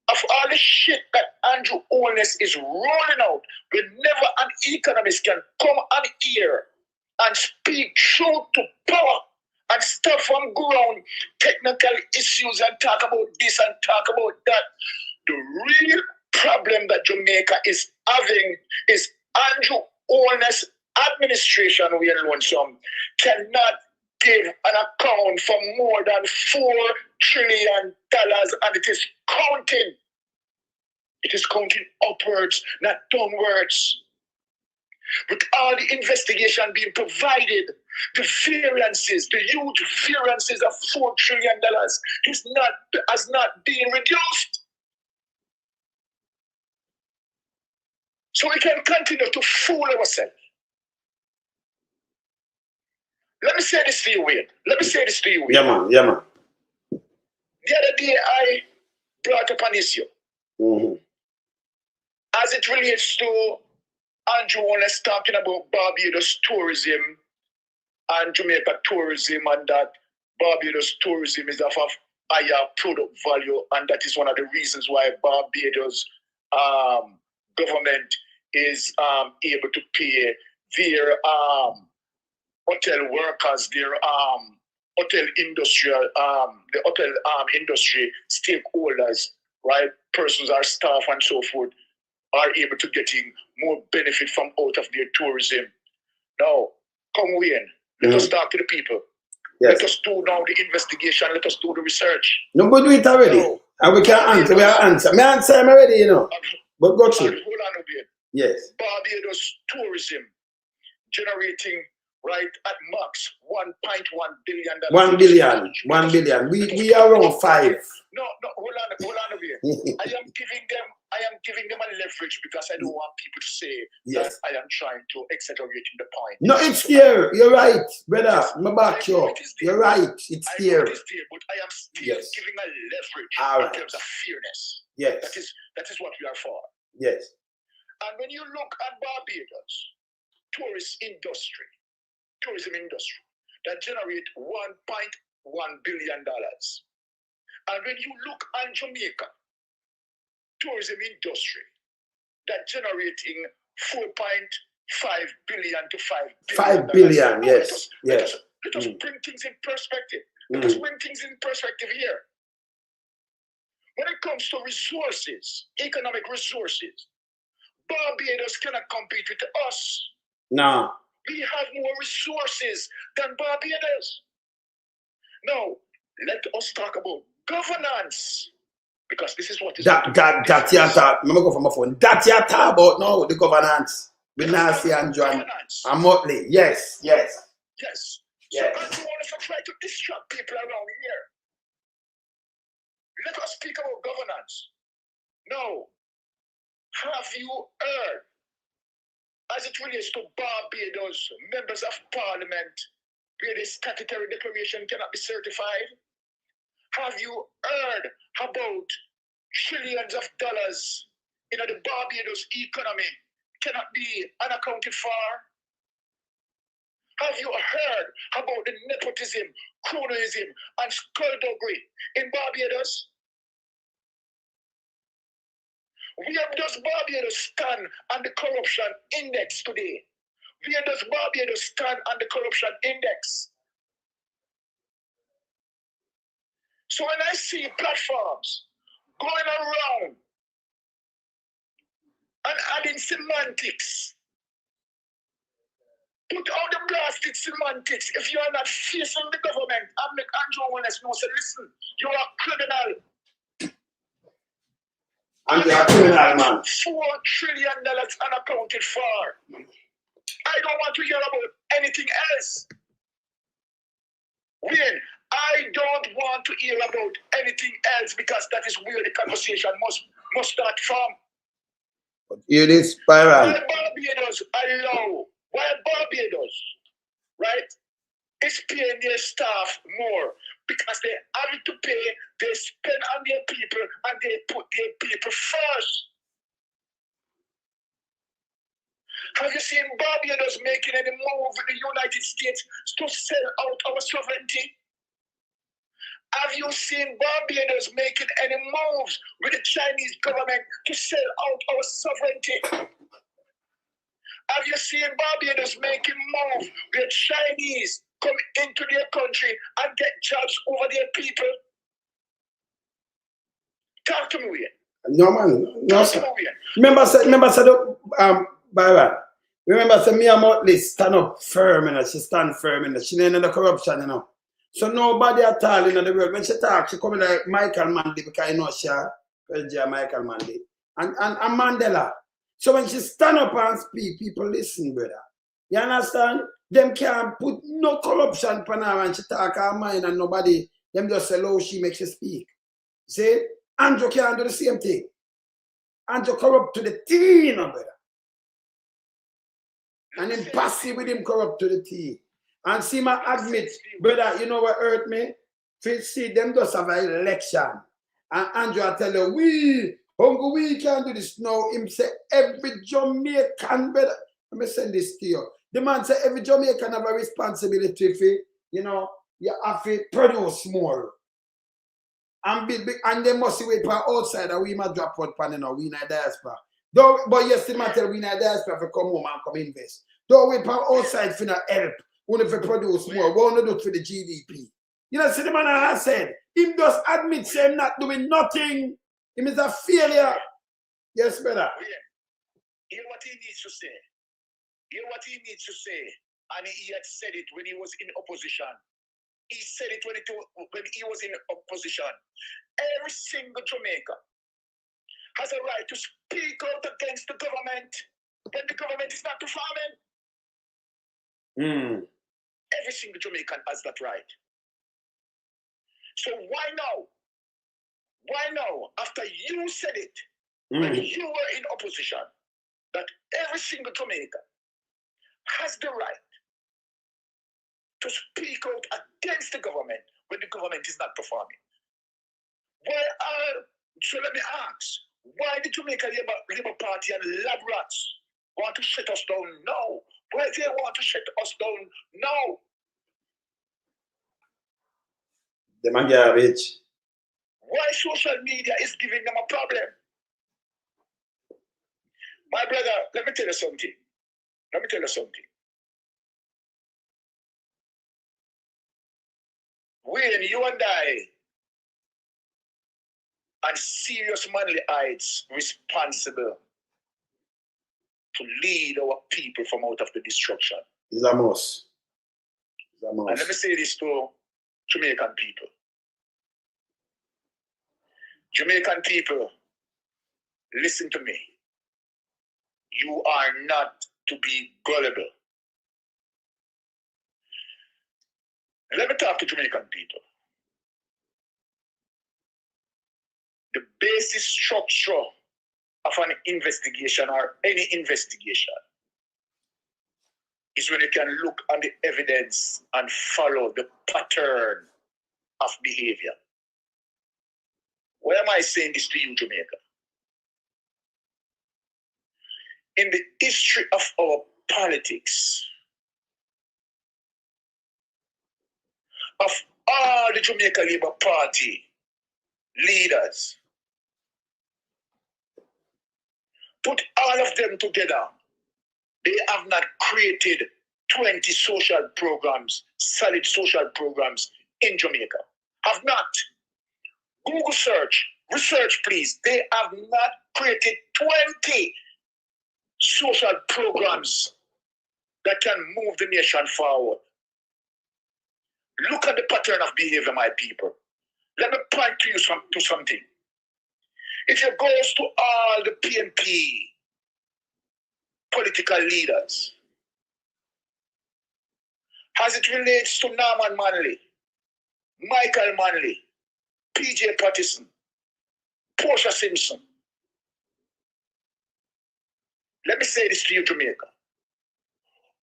of all the shit that Andrew Holness is rolling out. Whenever an economist can come on here and speak truth to power and stuff from ground technical issues and talk about this and talk about that, the real problem that Jamaica is having is Andrew Holness administration, we alone some, cannot give an account for more than $4 trillion, and it is counting. It is counting upwards, not downwards. With all the investigation being provided, the variances, the huge variances of $4 trillion has not been reduced. So we can continue to fool ourselves. Let me say this to you, Wayne. Yeah, man. Yeah, man. The other day, I brought up an issue. Mm-hmm. As it relates to Andrew Holness talking about Barbados tourism and Jamaica tourism, and that Barbados tourism is of higher product value, and that is one of the reasons why Barbados government is able to pay their hotel workers, their hotel industrial, the hotel industry stakeholders, right? Persons or staff and so forth are able to getting more benefit from out of their tourism. Now, come in. Let us talk to the people. Yes. Let us do now the investigation. Let us do the research. No, but do it already. No. And we can answer. We are answer. Me answer him already, you know. But go through. Hold on a bit. Yes. Barbados tourism generating, right, at max $1.1 billion. 1 billion. 1 billion. We are around 5. No, hold on a bit. I am giving them a leverage because I don't want people to say Yes. that I am trying to exaggerate the point. No, it's there. You're right, brother. My back you. You're right. It's there. It is there, but I am still giving a leverage in terms of fairness. Yes. That is what we are for. Yes. And when you look at Barbados, tourism industry that generate $1.1 billion. And when you look at Jamaica, tourism industry that generating $4.5 billion to $5 billion. 5 billion, yes. Let us bring things in perspective. Let us bring things in perspective here. When it comes to resources, economic resources, Barbados cannot compete with us. No. We have more resources than Barbados. Now, let us talk about governance. Because this is what is that you talk. Let me go from my phone. That you talk about now, the governance. With Nancy and John and Motley. Yes. So I don't want to try to distract people around here. Let us speak about governance. Now, have you heard, as it relates to Barbados, members of parliament, where the statutory declaration cannot be certified? Have you heard about trillions of dollars in the Barbados economy cannot be unaccounted for? Have you heard about the nepotism, cronyism, and skullduggery in Barbados? Where does Barbados stand on the corruption index today? Where does Barbados stand on the corruption index? So when I see platforms going around and adding semantics, put out the blasted semantics. If you are not facing the government, and make Andrew Holness know, say, listen, you are a criminal. And you are a criminal, man. $4 trillion unaccounted for. I don't want to hear about anything else. When I don't want to hear about anything else because that is where the conversation must start from. But it is spiral. Why Barbados, right, is paying their staff more because they have to pay, they spend on their people, and they put their people first. Have you seen Barbados making any move in the United States to sell out our sovereignty? Have you seen Barbados making any moves with the Chinese government to sell out our sovereignty? Have you seen Barbados making moves with Chinese come into their country and get jobs over their people? Talk to me, Wayne. No, man. No, sir. Remember, Byron. Remember, say me and Motley stand up firm, you know. She stand firm, you know. She ain't in the corruption, you know. So nobody at all in the world, when she talk, she come like Michael Manley, because you know she Michael Manley. And Mandela. So when she stand up and speak, people listen, brother. You understand? Them can't put no corruption on her when she talk her mind, and nobody, them just say, oh, she makes you speak. See? Andrew can't do the same thing. Andrew corrupt to the T, you know, brother. And then passive with him corrupt to the T. And see, my admit, brother, you know what hurt me? See, them just have an election. And Andrew I tell you, we can't do this now. Him say every Jamaican, brother. Let me send this to you. The man say every Jamaican have a responsibility for, you know, you have to produce more. And they must wait for outside that we might drop out pan, you know, we in a diaspora. But yes, the matter we in a diaspora for come home and come invest. Don't wait for outside for not help. We want to produce more. We want to do it for the GDP. You know, see the man I said, him just admit him not doing nothing. Him is a failure. Yes, brother. Hear what he needs to say. Hear what he needs to say. And he had said it when he was in opposition. He said it when he was in opposition. Every single Jamaican has a right to speak out against the government when the government is not performing. Every single Jamaican has that right. So why now? Why now, after you said it, when you were in opposition, that every single Jamaican has the right to speak out against the government when the government is not performing? So let me ask, why the Jamaica Labour Party and lab rats want to shut us down now? Why they want to shut us down now? The man get rich. Why social media is giving them a problem? My brother, let me tell you something. When you and I are serious manly heights responsible to lead our people from out of the destruction. It's a must. And let me say this to Jamaican people. Jamaican people, listen to me. You are not to be gullible. Let me talk to Jamaican people. The basic structure of an investigation or any investigation is when you can look on the evidence and follow the pattern of behavior. Why am I saying this to you, Jamaica? In the history of our politics, of all the Jamaica Labour Party leaders, put all of them together, they have not created 20 social programs, solid social programs in Jamaica. Have not. Google search, research please. They have not created 20 social programs that can move the nation forward. Look at the pattern of behavior, my people. Let me point to you to something. If you go to all the PNP political leaders, as it relates to Norman Manley, Michael Manley, PJ Patterson, Portia Simpson, let me say this to you, Jamaica.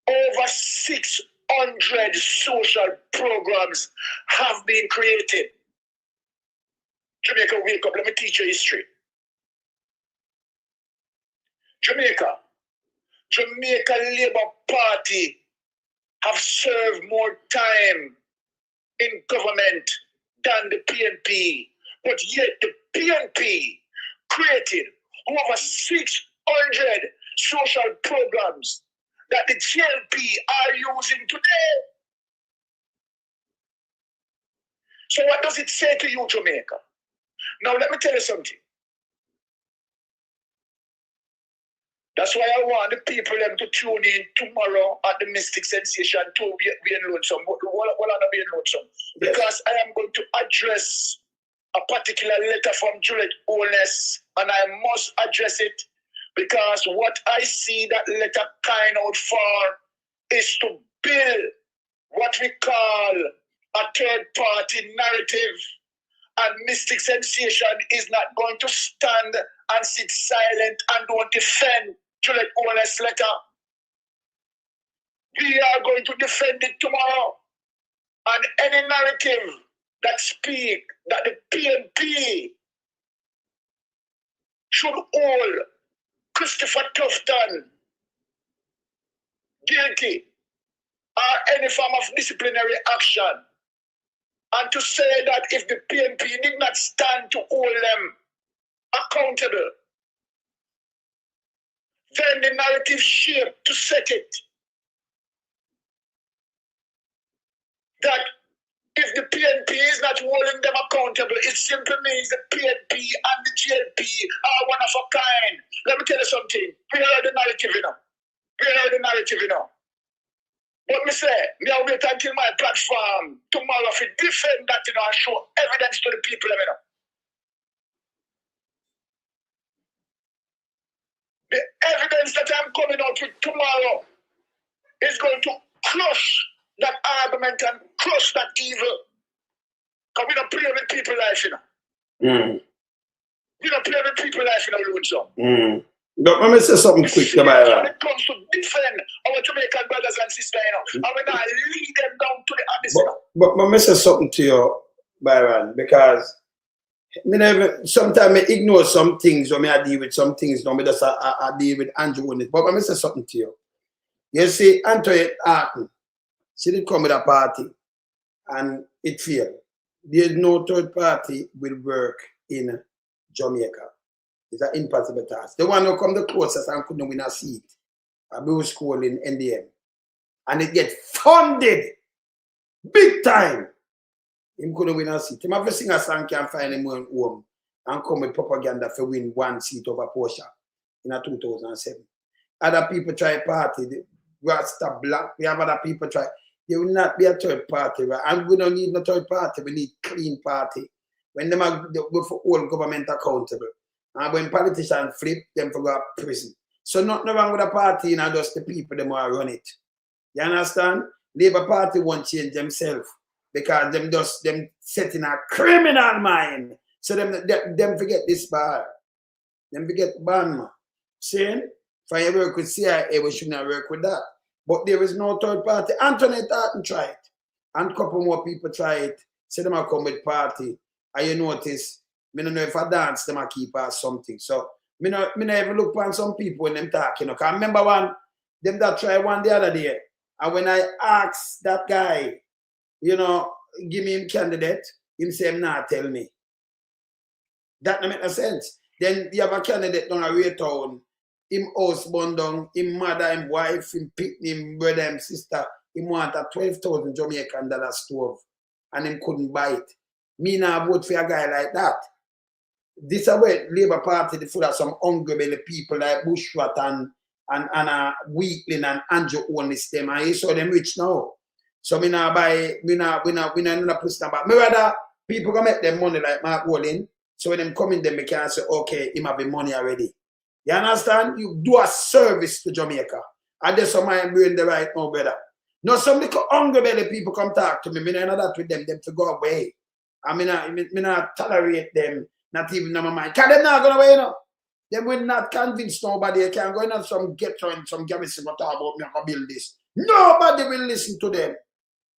Over 600 social programs have been created. Jamaica, wake up. Let me teach you history. Jamaica, Jamaica Labour Party have served more time in government than the PNP, but yet the PNP created over 600 social programs that the GLP are using today. So what does it say to you, Jamaica? Now let me tell you something. That's why I want the people them to tune in tomorrow at the Mystic Sensation to be in Lonesome. What are be in Lonesome? Because I am going to address a particular letter from Juliet Holness, and I must address it because what I see that letter kind out for is to build what we call a third-party narrative. And Mystic Sensation is not going to stand and sit silent and don't defend Juliet Holness' letter. We are going to defend it tomorrow. And any narrative that speak that the PNP should hold Christopher Tufton guilty or any form of disciplinary action, and to say that if the PNP did not stand to hold them accountable, then the narrative shape to set it that if the PNP is not holding them accountable, it simply means the PNP and the GLP are one of a kind. Let me tell you something. We heard the narrative, you know. We heard the narrative, you know. But me say, me I'll wait until my platform tomorrow to defend that, you know, and show evidence to the people, you know. The evidence that I'm coming out with tomorrow is going to crush that argument and crush that evil. Because we don't play with people life, you know. We don't play with people life, you know, Lord. But let me say something quick about When it comes to defend our Jamaican brothers and sisters, you know, and we're not lead them down to the abyss, you know. But let me say something to you, Byron, because sometimes I ignore some things or I deal with some things, no, I deal with Andrew on it. But let me say something to you. You see, Antoinette Arton, she did come with a party and it failed. There's no third party will work in Jamaica. It's an impossible task. The one who come the closest and couldn't win a seat, a blue school in NDM. And it get funded big time. He couldn't win a seat. He have to sing a song, can find him home and come with propaganda for win one seat over Porsche in 2007. Other people try party. The Rasta Black, we have other people try. There will not be a third party. Right? And we don't need no third party. We need clean party. When them are go for all government accountable. And when politicians flip, them for go to prison. So nothing wrong with a party, you know, just the people them want to run it. You understand? Labour Party won't change themselves because them setting a criminal mind. So them forget this bar. Them forget ban. Saying, if I work with CIA, we should not work with that. But there is no third party. Antoinette Arton try it. And a couple more people try it. Say them come with party. And you notice, I don't know if I dance, them I keep or something. So, I never look on some people when them talk, you know. Because I remember one, them that try one the other day. And when I asked that guy, you know, give me him candidate, him say him not tell me. That don't make no sense. Then you have a candidate down a Raytown, him house burned down, him mother, him wife, him pitney, him brother, him sister, him want a 12,000 Jamaican dollar stove. And him couldn't buy it. Me now vote for a guy like that. This is where Labour Party full of some hungry belly people like Bushrat and Wheatland and Andrew Holness them, and you saw them rich now. So me now buy, we not push them back. Me rather people can make them money like Mark Walling. So when them come in, them me can say, okay, him have the money already. You understand? You do a service to Jamaica. And there's some mind doing the right now, brother. No, some little hungry belly people come talk to me. Me not that with them to go away. I mean, I not tolerate them, not even in my mind. Because they're not going away, you know. They will not convince nobody. They can go in and some ghetto and some garrison will talk about me, I can build this. Nobody will listen to them.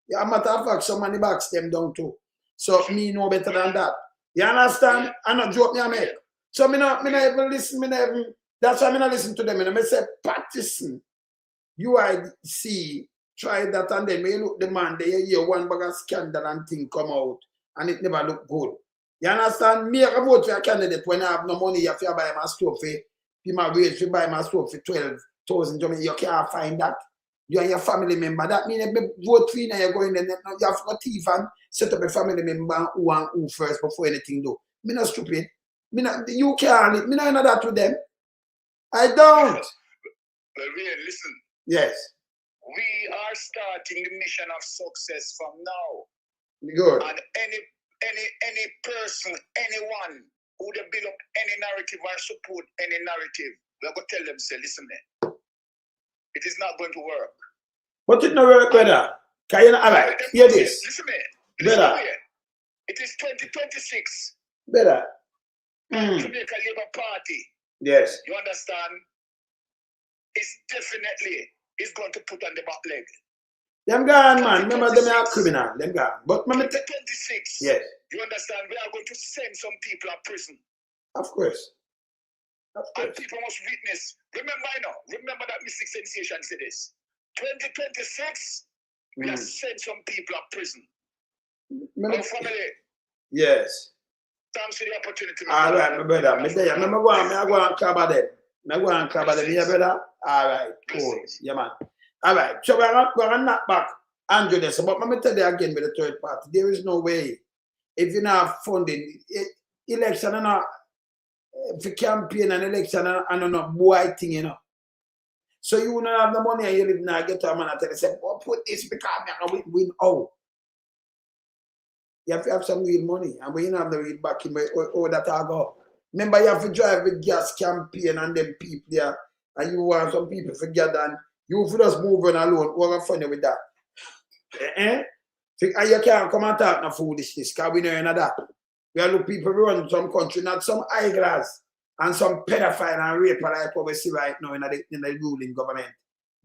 Yeah, matter of fact, somebody backs them down too. So me know better than that. You understand? I not joke me I make. So me not even listen, me not even That's why I'm not listen to them. And I say, Patterson, UIC, try that, and then when you look the man, they hear one bag of scandal and thing come out, and it never look good. You understand? Me, I vote for a candidate when I have no money, you have to buy my stove for, my wage, you buy my stove for 12,000 Jamaican. You can't find that. You and your family member. That means if you vote for you, you're going there, you have to thief and set up a family member who and who first before anything do. Me not stupid. Me not, you can't. Me not know that with them. I don't. Well, listen. Yes. We are starting the mission of success from now. Good. And any person, anyone who would build up any narrative or support any narrative, we're going to tell them, say, listen, man, it is not going to work. But it not work, brother. Can you not, all right, hear this. Listen, man. Better. It is 2026. Better. Jamaica Labour Party. Yes. You understand? It's definitely going to put on the back leg. Them gone, man. Remember, them are criminal. Them gone. But 2026. Yes. You understand? We are going to send some people to prison. Of course. And people must witness. Remember that Mystic Sensation said this. 2026, we have sent some people to prison. Our family. Yes. Thanks for the opportunity. All right, my brother. I'm going to cover them. I'm going to cover them. Yeah, brother? All right. Cool. Yeah, man. All right. So we're going to knock back Andrew this. But let me tell you again with the third party. There is no way. If you not have funding, election and not for campaign and election and not boy thing, you know. So you will not have the money and you live now, get to a man and tell you, say, oh, put this because I'm going to win out. You have to have some real money. And when you don't have the real backing, that I go. Remember, you have to drive with gas campaign and them people there. And you want some people to get and you have to just move on alone. What funny with that? And you can't come and talk no foolishness because we know that. We have people run some country, not some eyeglass and some pedophile and rape like what we see right now in the ruling government.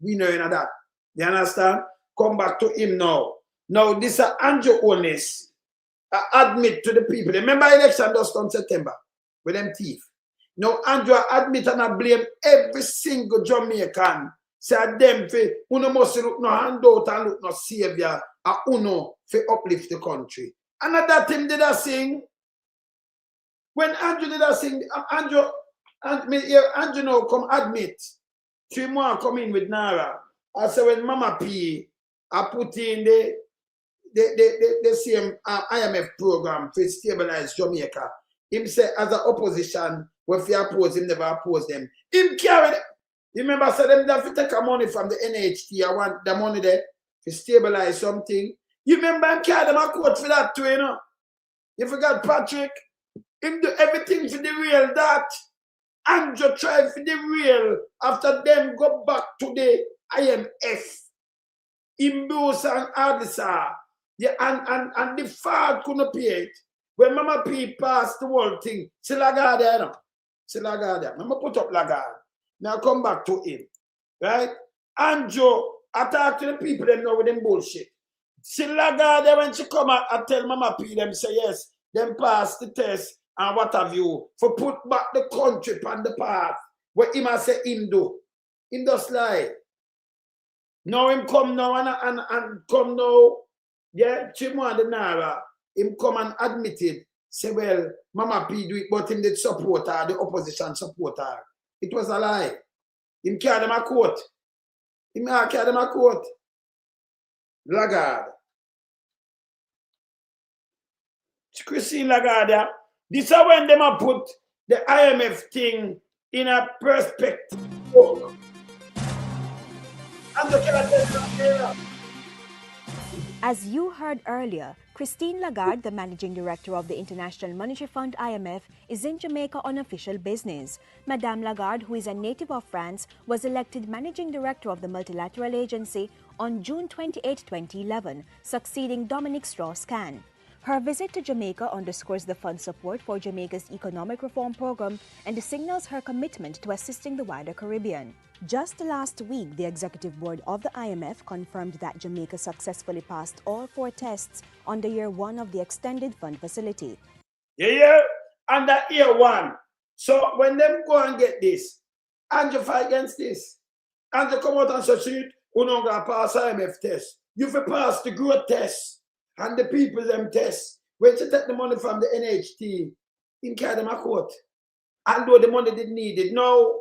We know that. You understand? Come back to him now. Now, this is Andrew Holness. Admit to the people. Remember election just on September with them thief. Now Andrew admit and I blame every single Jamaican. Say them for uno must look no handout and look no savior and uno for uplift the country. Another thing did I sing. When Andrew did I sing, Andrew now come admit. 3 more come in with Nara. I say when Mama P I put in the same IMF program to stabilize Jamaica. Him say as an opposition, when you oppose him, never oppose them. Him carried. You remember say them have to take money from the NHT. I want the money there to stabilize something. You remember him carry them a quote for that too, you know. You forgot Patrick. Him do everything for the real that. Andrew try for the real after them go back to the IMF. Imbus and Auditor. Yeah, and the father couldn't pay it. When Mama P passed the whole thing, see Lagarde, you know. See Lagarde. Mama put up Lagarde. Now come back to him. Right? Andrew, I talk to the people them know with them bullshit. See Lagarde when she come out, I tell Mama P them say yes, them pass the test and what have you. For put back the country on the path. What him I say him do. Him just lie. Now him come now and come now. Yeah, Chimwa the Nara, him come and admit it. Say, well, Mama P do it, but him did support her, the opposition support her. It was a lie. Him carry them a court. Him carry them a court. Lagarde. Christine Lagarde, this is when them a put the IMF thing in a perspective. And the cannot. As you heard earlier, Christine Lagarde, the managing director of the International Monetary Fund IMF, is in Jamaica on official business. Madame Lagarde, who is a native of France, was elected managing director of the multilateral agency on June 28, 2011, succeeding Dominic Strauss-Kahn. Her visit to Jamaica underscores the fund's support for Jamaica's economic reform program and signals her commitment to assisting the wider Caribbean. Just last week, the executive board of the IMF confirmed that Jamaica successfully passed all 4 tests under year 1 of the extended fund facility. Yeah, under year 1. So when them go and get this, And you fight against this. And you come out and say, shit, who not going to pass IMF test. You have pass the growth test and the people them test. When you take the money from the NHT, him carry them a court. Although the money didn't need it. Now,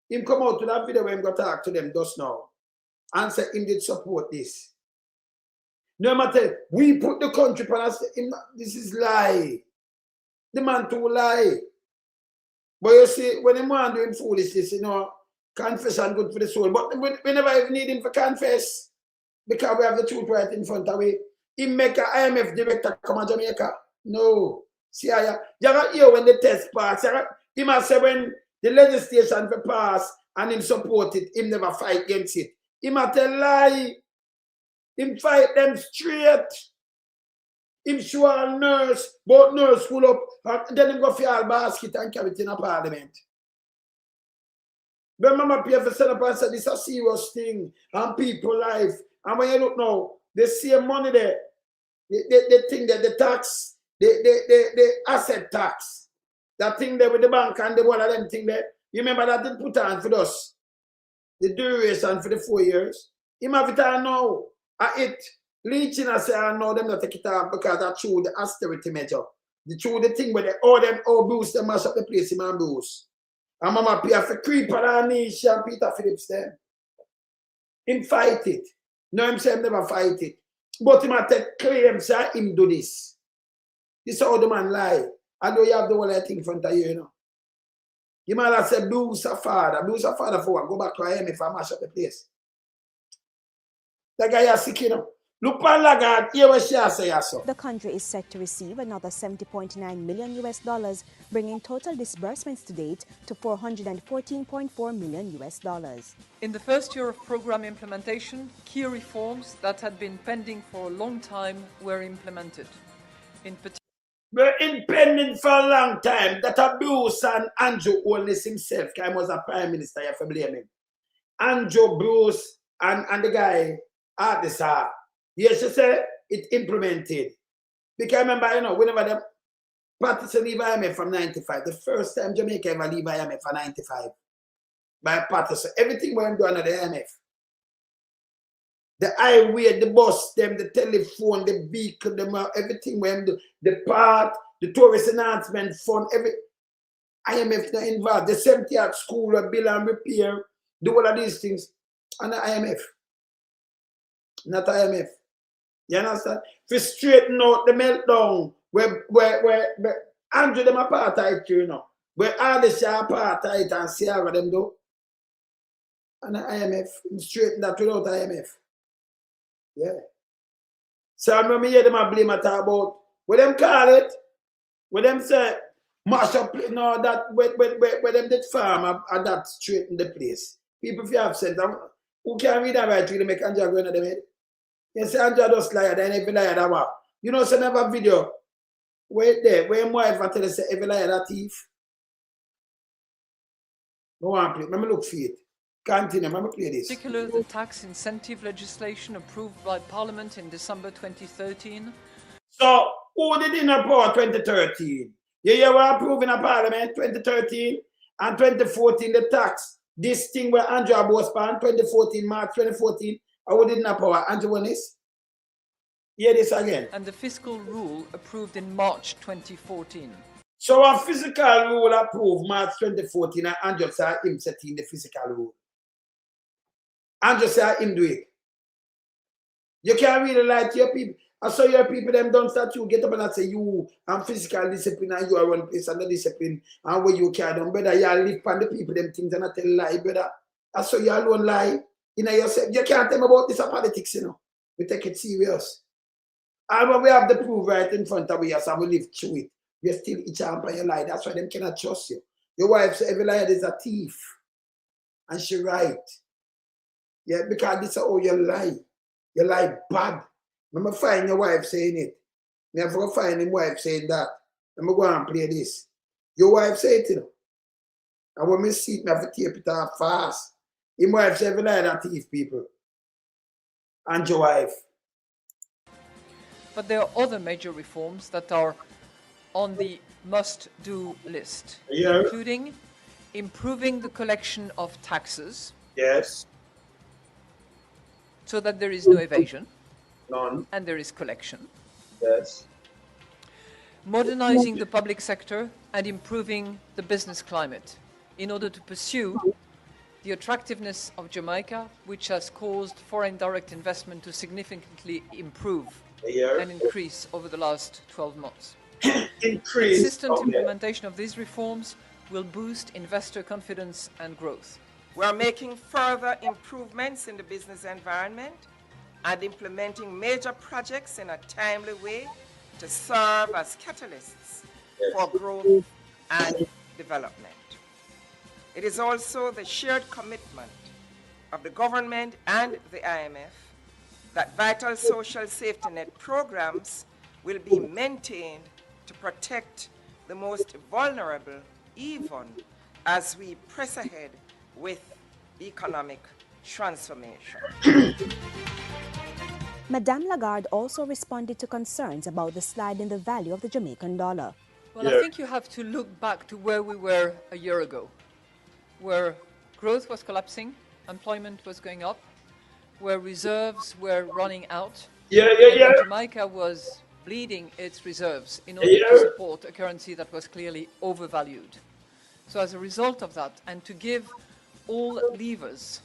him come out to that video where him go talk to them just now. And say him did support this. No matter, we put the country on us, this is lie. The man too lie. But you see, when a man doing foolishness, you know, confession good for the soul. But we never even need him to confess. Because we have the truth right in front of we. He make an IMF director come to Jamaica. No. See, you have hear when the test pass. He must say when the legislation for pass and him support it, him never fight against it. He must tell lie. Him fight them straight. Him show a nurse, both nurse full up, and then him go for all basket and carry it in a parliament. But Mama P have set up and said this is a serious thing and people life. And when you look now, they see money there. They think that the tax, the asset tax, that thing there with the bank and the one of them thing there. You remember that they put on for us? The duration for the 4 years. Him have it on now. It leeching I say I know them not take it off because I true the austerity measure. The true the thing where they all boost them mash up the place in man boost. And Mama P have to creep on her knees and Peter Phillips them. Him fight it. No, him say him never fight it. But him have take claims say him do this. This is how the man lie. I know you have the whole thing in front of you, you know. You might have said blues a father for what? Go back to him if I mash up the place. The guy is sick, you know. Look on Lagarde, hear what she say, so. The country is set to receive another $70.9 million, bringing total disbursements to date to $414.4 million. In the first year of program implementation, key reforms that had been pending for a long time were implemented. We're pending for a long time. That abuse and Andrew Holness himself, because he was a prime minister, you have to blame him. Andrew Bruce and the guy, Auditor. Yes, she said it implemented. Because remember, you know, whenever the parties leave IMF from 95, the first time Jamaica ever leave IMF for 95 by parties, everything went down at the IMF. The highway, the bus, them, the telephone, the vehicle, them, everything went the part, the tourist enhancement fund, every IMF not involved. The 70th school, bill and repair, do all of these things, and the IMF. Not IMF. You understand? For straighten out the meltdown, where Andrew them apartheid, you know, where all the apartheid and Sierra them do, and the IMF, straighten that without IMF. Yeah. So I remember hear them a blame at about what them call it, what them say, mash up, no, that where them did farm and that straighten the place. People if you have sense, who can read that right, really make Andrew go into them head? You say Andrew just liar, then every liar that what? You know, some never video. Wait there, where my wife tell us every liar that thief. No one play. Let me look for it. Continue, let me play this. Particularly the tax incentive legislation approved by Parliament in December 2013. So, who did in power 2013? You were approving a Parliament 2013 and 2014 the tax. This thing where Andrew was passed 2014, March 2014. Who did in power? Andrew Holness? Hear this again. And the fiscal rule approved in March 2014. So a physical rule approved March 2014 and Andrew said him setting the physical rule. Andrew said him do it. You can't really lie to your people. I saw your people them don't start to get up and say you and physical discipline and you are one place and the discipline and where you carry them. Brother, you live on the people them things and I tell lie, brother. I saw you alone lie. You know yourself. You can't tell me about this politics, you know. We take it serious. And when we have the proof right in front of us and we live through it, we still each other by your lie. That's why them cannot trust you. Your wife said every liar is a thief. And she right. Yeah, because this is how you lie. You lie bad. I'm find your wife saying it. I never find him wife saying that. I'm going and play this. Your wife say it, you know. And when I see it, I have to tape it off fast. His wife said every liar that thief people. And your wife. But there are other major reforms that are on the must-do list, Yeah. including improving the collection of taxes Yes. so that there is no evasion None. and there is collection. Yes. Modernizing the public sector and improving the business climate in order to pursue the attractiveness of Jamaica, which has caused foreign direct investment to significantly improve Here. and increase over the last 12 months. Increase. Consistent Okay. implementation of these reforms will boost investor confidence and growth. We are making further improvements in the business environment and implementing major projects in a timely way to serve as catalysts for growth and development. It is also the shared commitment of the government and the IMF that vital social safety net programs will be maintained to protect the most vulnerable, even as we press ahead with economic transformation. Madame Lagarde also responded to concerns about the slide in the value of the Jamaican dollar. Well, I think you have to look back to where we were a year ago, where growth was collapsing, employment was going up, where reserves were running out, and Jamaica was bleeding its reserves in order to support a currency that was clearly overvalued. So as a result of that, and to give all levers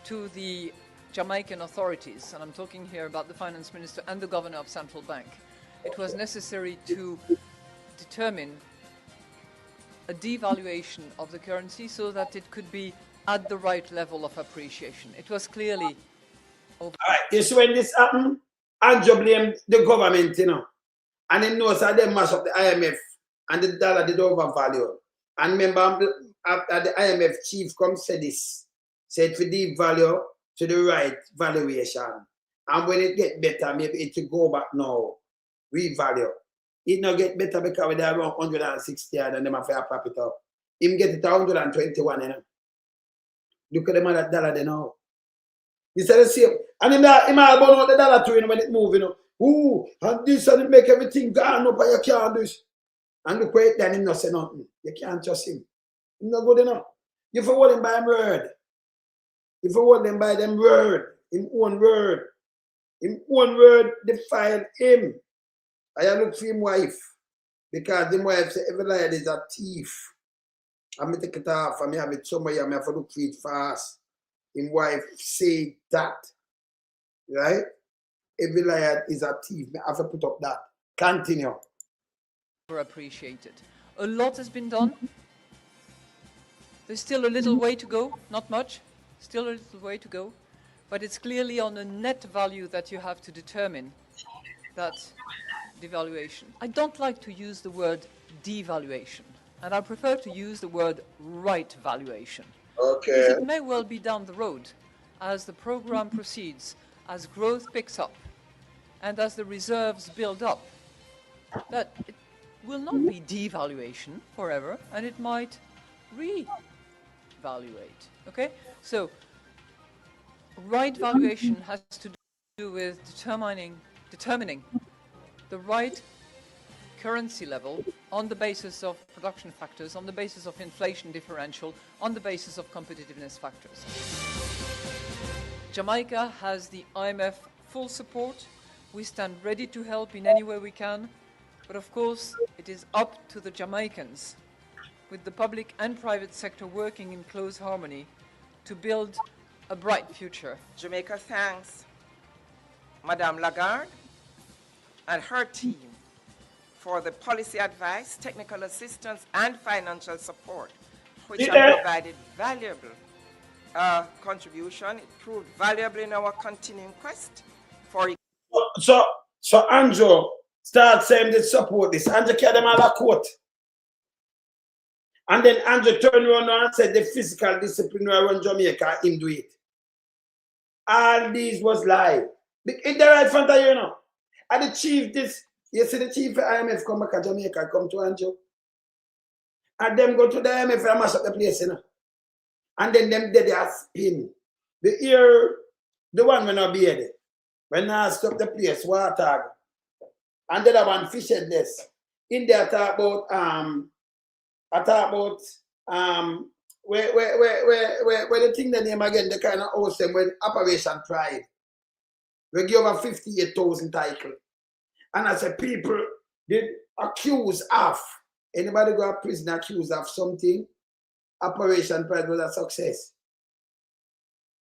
to the Jamaican authorities, and I'm talking here about the finance minister and the governor of central bank, it was necessary to determine a devaluation of the currency so that it could be at the right level of appreciation. It was clearly over. All right, you see when this happened, Andrew blamed the government, you know, and he knows how they mash up the IMF and the dollar did overvalue. And remember, after the IMF chief come said this, said for devalue to the right valuation. And when it get better, maybe it will go back now, revalue. It not get better because they are around 160 and them have to prop it up. Him get it to 121, you know. Look at them at that dollar they know. He said the same. And him all burn out the dollar too, you know, when it move, you know. Ooh, and this and it make everything gone up and you can't do this. And look where it then him not say nothing. You can't trust him. He's not good enough. You for hold him by him word. You for hold him by them word. Him own word. Him own word defile him. I look for him wife. Because him wife say every liar is a thief. I me take it off and me have it somewhere, I have to look for it fast. Him wife say that. Right? Every liar is a thief. I have to put up that. Continue. Appreciated. A lot has been done. There's still a little way to go, not much, still a little way to go, but it's clearly on a net value that you have to determine that devaluation. I don't like to use the word devaluation, and I prefer to use the word right valuation. Okay. Because it may well be down the road, as the program proceeds, as growth picks up, and as the reserves build up, that it will not be devaluation forever, and it might revaluate. Okay? So, right valuation has to do with determining the right currency level on the basis of production factors, on the basis of inflation differential, on the basis of competitiveness factors. Jamaica has the IMF full support. We stand ready to help in any way we can. But of course, it is up to the Jamaicans, with the public and private sector working in close harmony, to build a bright future. Jamaica thanks Madame Lagarde and her team for the policy advice, technical assistance, and financial support, which have provided valuable contribution. It proved valuable in our continuing quest for. So Andrew start saying they support this. Andrew carry them all a court. And then Andrew turned around and said the physical discipline around Jamaica, him do it. All these was lie. In the right front of you know. And the chief you see the chief of IMF come back to Jamaica, come to Andrew. And them go to the IMF and mash up the place, you know. And then them dead as spin. The one when I be there. When I stop the place, water. And the other one fished this. In there I talk about where the thing the name again, the kind of house them when Operation Pride. We give over 58,000 title. And as a people, they accuse of, anybody go to prison accused of something, Operation Pride was a success.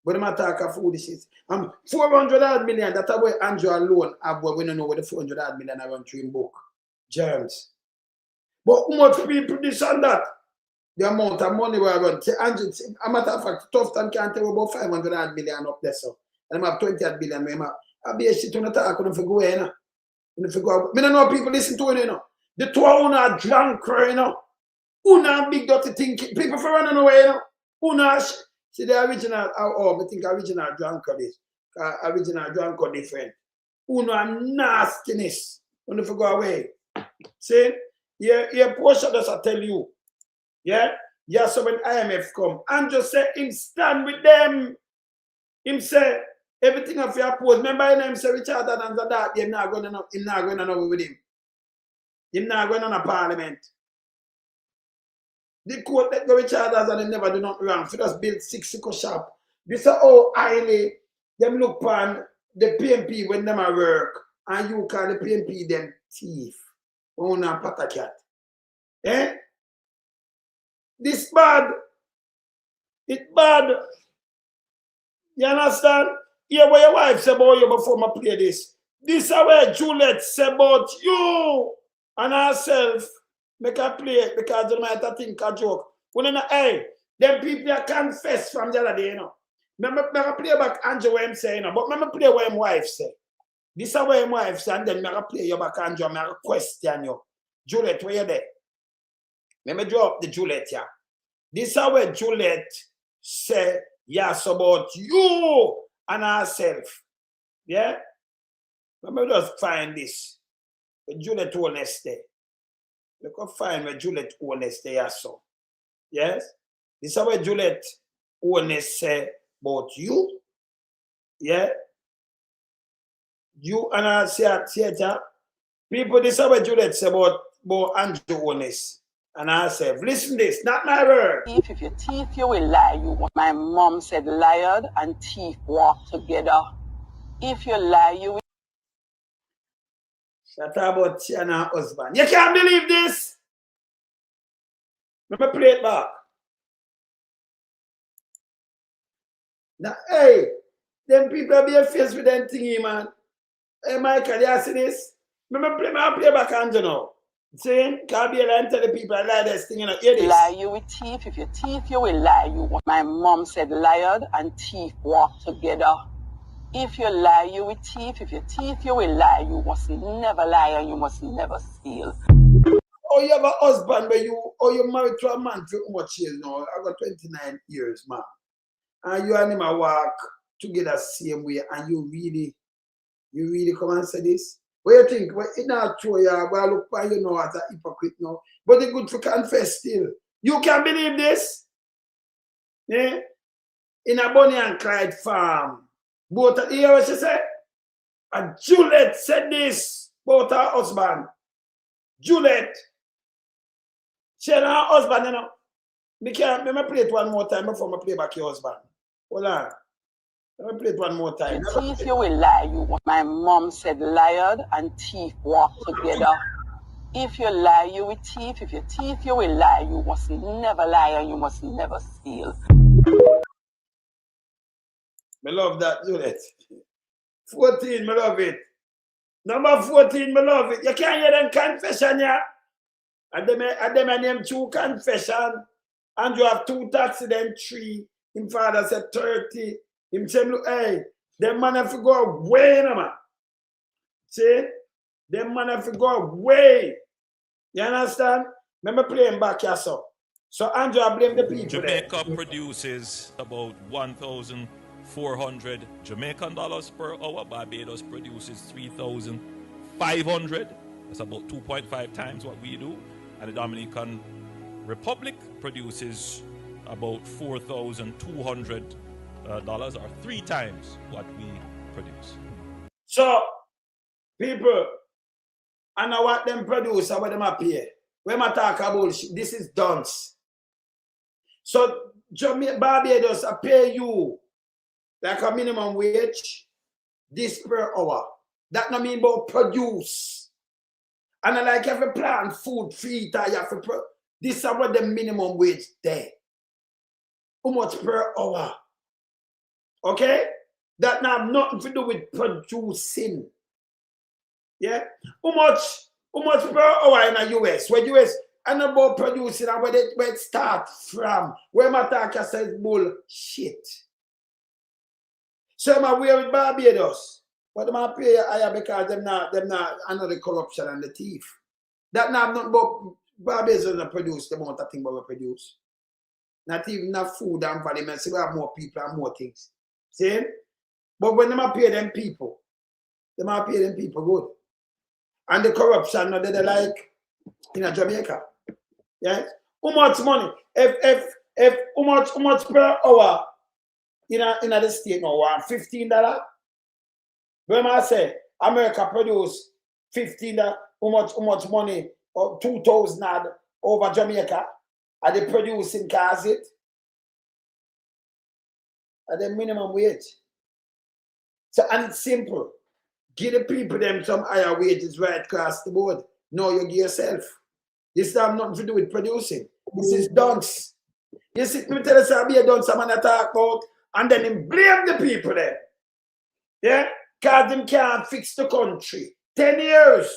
But I'm talking foolishness. 400 million, that's why Andrew alone have we don't know what the 400 million I run through in book. Germs. But how much people this and that? The amount of money we run. A matter of fact, tough time can't tell about 500 million up there. So. And I have 20 billion. I be a shit on the talk on the go, you know. I don't know people listen to it, you know. The two are Drankro, you know. Una big dirty thing. People for running away, you know. Una see the original, I think original Drankro is. Original Drankro different. Una nastiness. When you go away. See? Yeah, portion does I tell you. Yeah? Yeah, so when IMF come, and just say him stand with them. Him say everything of your post. Remember him say Richard and that him not going on with him. Him not going on a parliament. The court let go Richard and they never do nothing wrong. So just build 6 shop. This is how highly them look on the PMP when them are work. And you call the PMP them thief. Own a patakat. Eh? This bad. It's bad. You understand? Hear what your wife said about you before I play this. This is where Juliet said about you and herself. Make her play it because they might think a joke. When you know, hey, them people confess from the other day, you know. I play back Andrew what I'm saying, but I play what my wife said. This is what my wife said, and then I play you back Andrew, I question you. Juliet, where you there? Let me drop the Juliet here. This is where Juliet said, yes, about you and herself. Yeah? Let me just find this. Juliet Holness there. Look up find where Juliet Holness there, so. Yes? This is where Juliet Holness say about you. Yeah? You and I say at theater. People, this is where Juliet say about Andrew Holness and herself. Listen this, not my word. If you thief, you will lie. My mom said liar and thief walk together. If you lie, you will. Shut up about she and her husband. You can't believe this. Let me play it back. Now, hey, them people be faced with them thingy, man. Hey, Michael, you see this? Let me play back on you now. See? Can't be able to tell the people I lie this thing, you know. Hear this. Lie, you will thief. If you thief, you will lie. My mom said liar and thief walk together. If you lie, you will thief. If you thief, you will lie. You must never lie and you must never steal. Oh, you have a husband where you're married to a man for how much years now? I got 29 years, man. And you and him walk together same way, and you really come and say this? What you think? Well, it's not true, yeah. Well, look why you know as a hypocrite now. But it's good to confess still. You can believe this? Yeah? In a Bonnie and Clyde farm. Both, you hear what she said? And Juliet said this about her husband. Juliet. She and her husband, you know. Let me play it one more time before I play back your husband. Hold on. Let me play it one more time. Thief, you will lie. My mom said liar and thief walk together. If you lie, you will thief. If you thief, you will lie. You must never lie and you must never steal. I love that, Juliet. 14, I love it. Number 14, I love it. You can't hear them confession, yeah? And them name 2 confession. And you have 2 taxi, then 3. Him father said 30. Him said, look, hey, them man have to go away, man. See? Them man have to go away. You understand? Let me play him back here, so. So Andrew, I blame the people. Jamaica produces about 1,400 Jamaican dollars per hour. Barbados produces 3,500. That's about 2.5 times what we do. And the Dominican Republic produces about $4,200 or 3 times what we produce. So, people, I know what them produce and what them appear. When I talk about this is dunce. So Barbados I pay you like a minimum wage, this per hour. That no mean about produce. And I like every plant food free you have to this is what the minimum wage there. How much per hour? Okay? That now have nothing to do with producing. Yeah? How much per hour in the US? Where US and about producing and where it starts from. Where my talker says bullshit. So I'm aware with Barbados. But them are pay higher because them not another corruption and the thief. That now not about Barbados doesn't produce the amount of things we produce. Not even enough food and volume. So we have more people and more things. See? But when them pay them people good. And the corruption now they like in Jamaica. Yes? How much money? If how much per hour in the state now? $15? When I say America produce $15, how much money or 2,000 over Jamaica? Are they producing cars it? At the minimum wage. So and it's simple. Give the people them some higher wages right across the board. No, you give yourself. This have nothing to do with producing. This is dunce. You see, me tell us I'll be a dunce I'm gonna talk about, and then him blame the people there. Yeah? Because them can't fix the country. 10 years.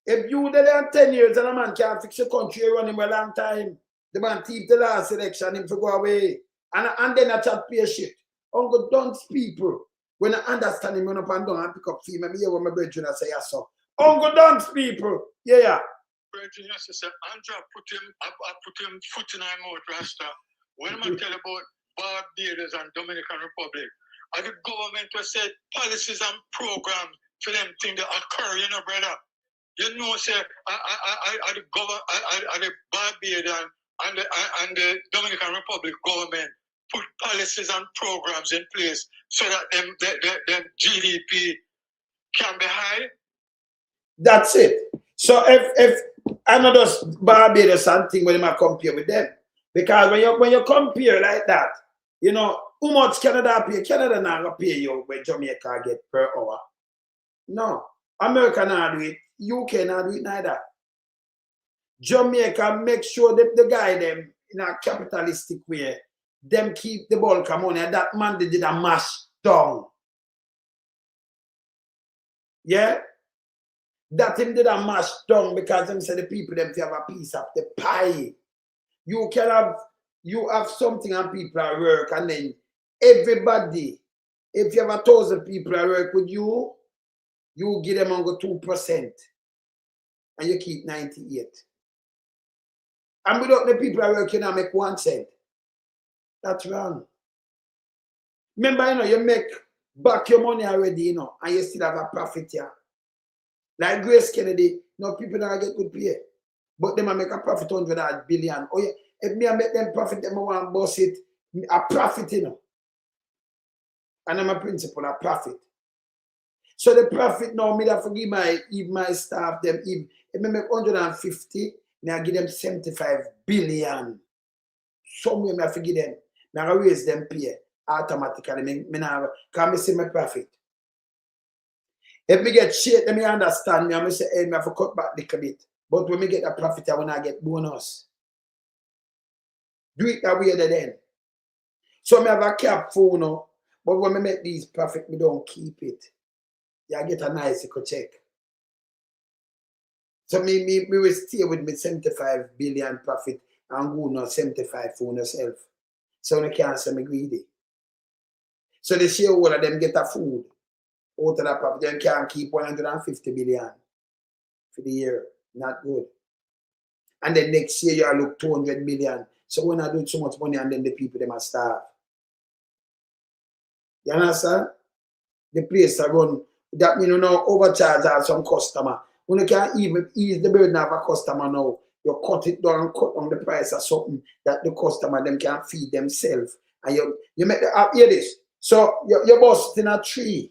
If you there 10 years and a man can't fix the country, you run him a long time. The man keep the last election, him to go away. And then I chat pay shit. Uncle dunce people. When I understand him, when up and down and pick up female, me hear what my brethren I say, yes, sir. Uncle dunce people. Yeah. Brethren, yes, sir. Andrew I put him foot in my mouth, Rasta. When I tell about Barbados and Dominican Republic, and the government was said policies and programs for them things that occur, you know, brother. You know, sir, the Barbados and the Dominican Republic government put policies and programs in place so that them GDP can be high. That's it. So if I know those Barbados something when I compare with them, because when you compare like that, you know, how much Canada pay? Canada not gonna pay you when Jamaica get per hour. No. America not do it. UK not do it neither. Jamaica make sure that the guy them in a capitalistic way, them keep the bulk of money, and that man they did a mash down. Yeah? That him did a mash down because them say the people them have a piece of the pie. You have something and people at work, and then everybody, if you have 1,000 people at work with you, you give them only 2%, and you keep 98. And without the people at work, you not make 1 cent. That's wrong. Remember, you know, you make back your money already, you know, and you still have a profit here. Like Grace Kennedy, you know, people don't get good pay. But them make a profit $100 billion. Oh yeah, if me I make them profit, them I want to boss it. A profit, you know. And I'm a principal, a profit. So the profit now, me that forgive my staff, them if me make 150, me I give them 75 billion. Somewhere me I forgive them. Me I raise them pay automatically. Me now can me see my profit. If me get shit, let me understand me. I say, hey, me have to cut back a little bit. But when me get a profit, I wanna get bonus. Do it that way then. So me have a cap for now, but when me make these profit, me don't keep it. Yeah, I get a nice check. So me will stay with me 75 billion profit and go now 75 for myself. So I can't say me greedy. So the shareholder them get a food out of that profit. Them can't keep 150 billion for the year. Not good. And then next year you look 200 million. So when I do so much money and then the people them are starve. You understand? The place I run, that means you know overcharge some customer. When you can't even ease the burden of a customer now, you cut it down, cut on the price of something that the customer them can feed themselves. And you make the hear this. So you're busting a tree.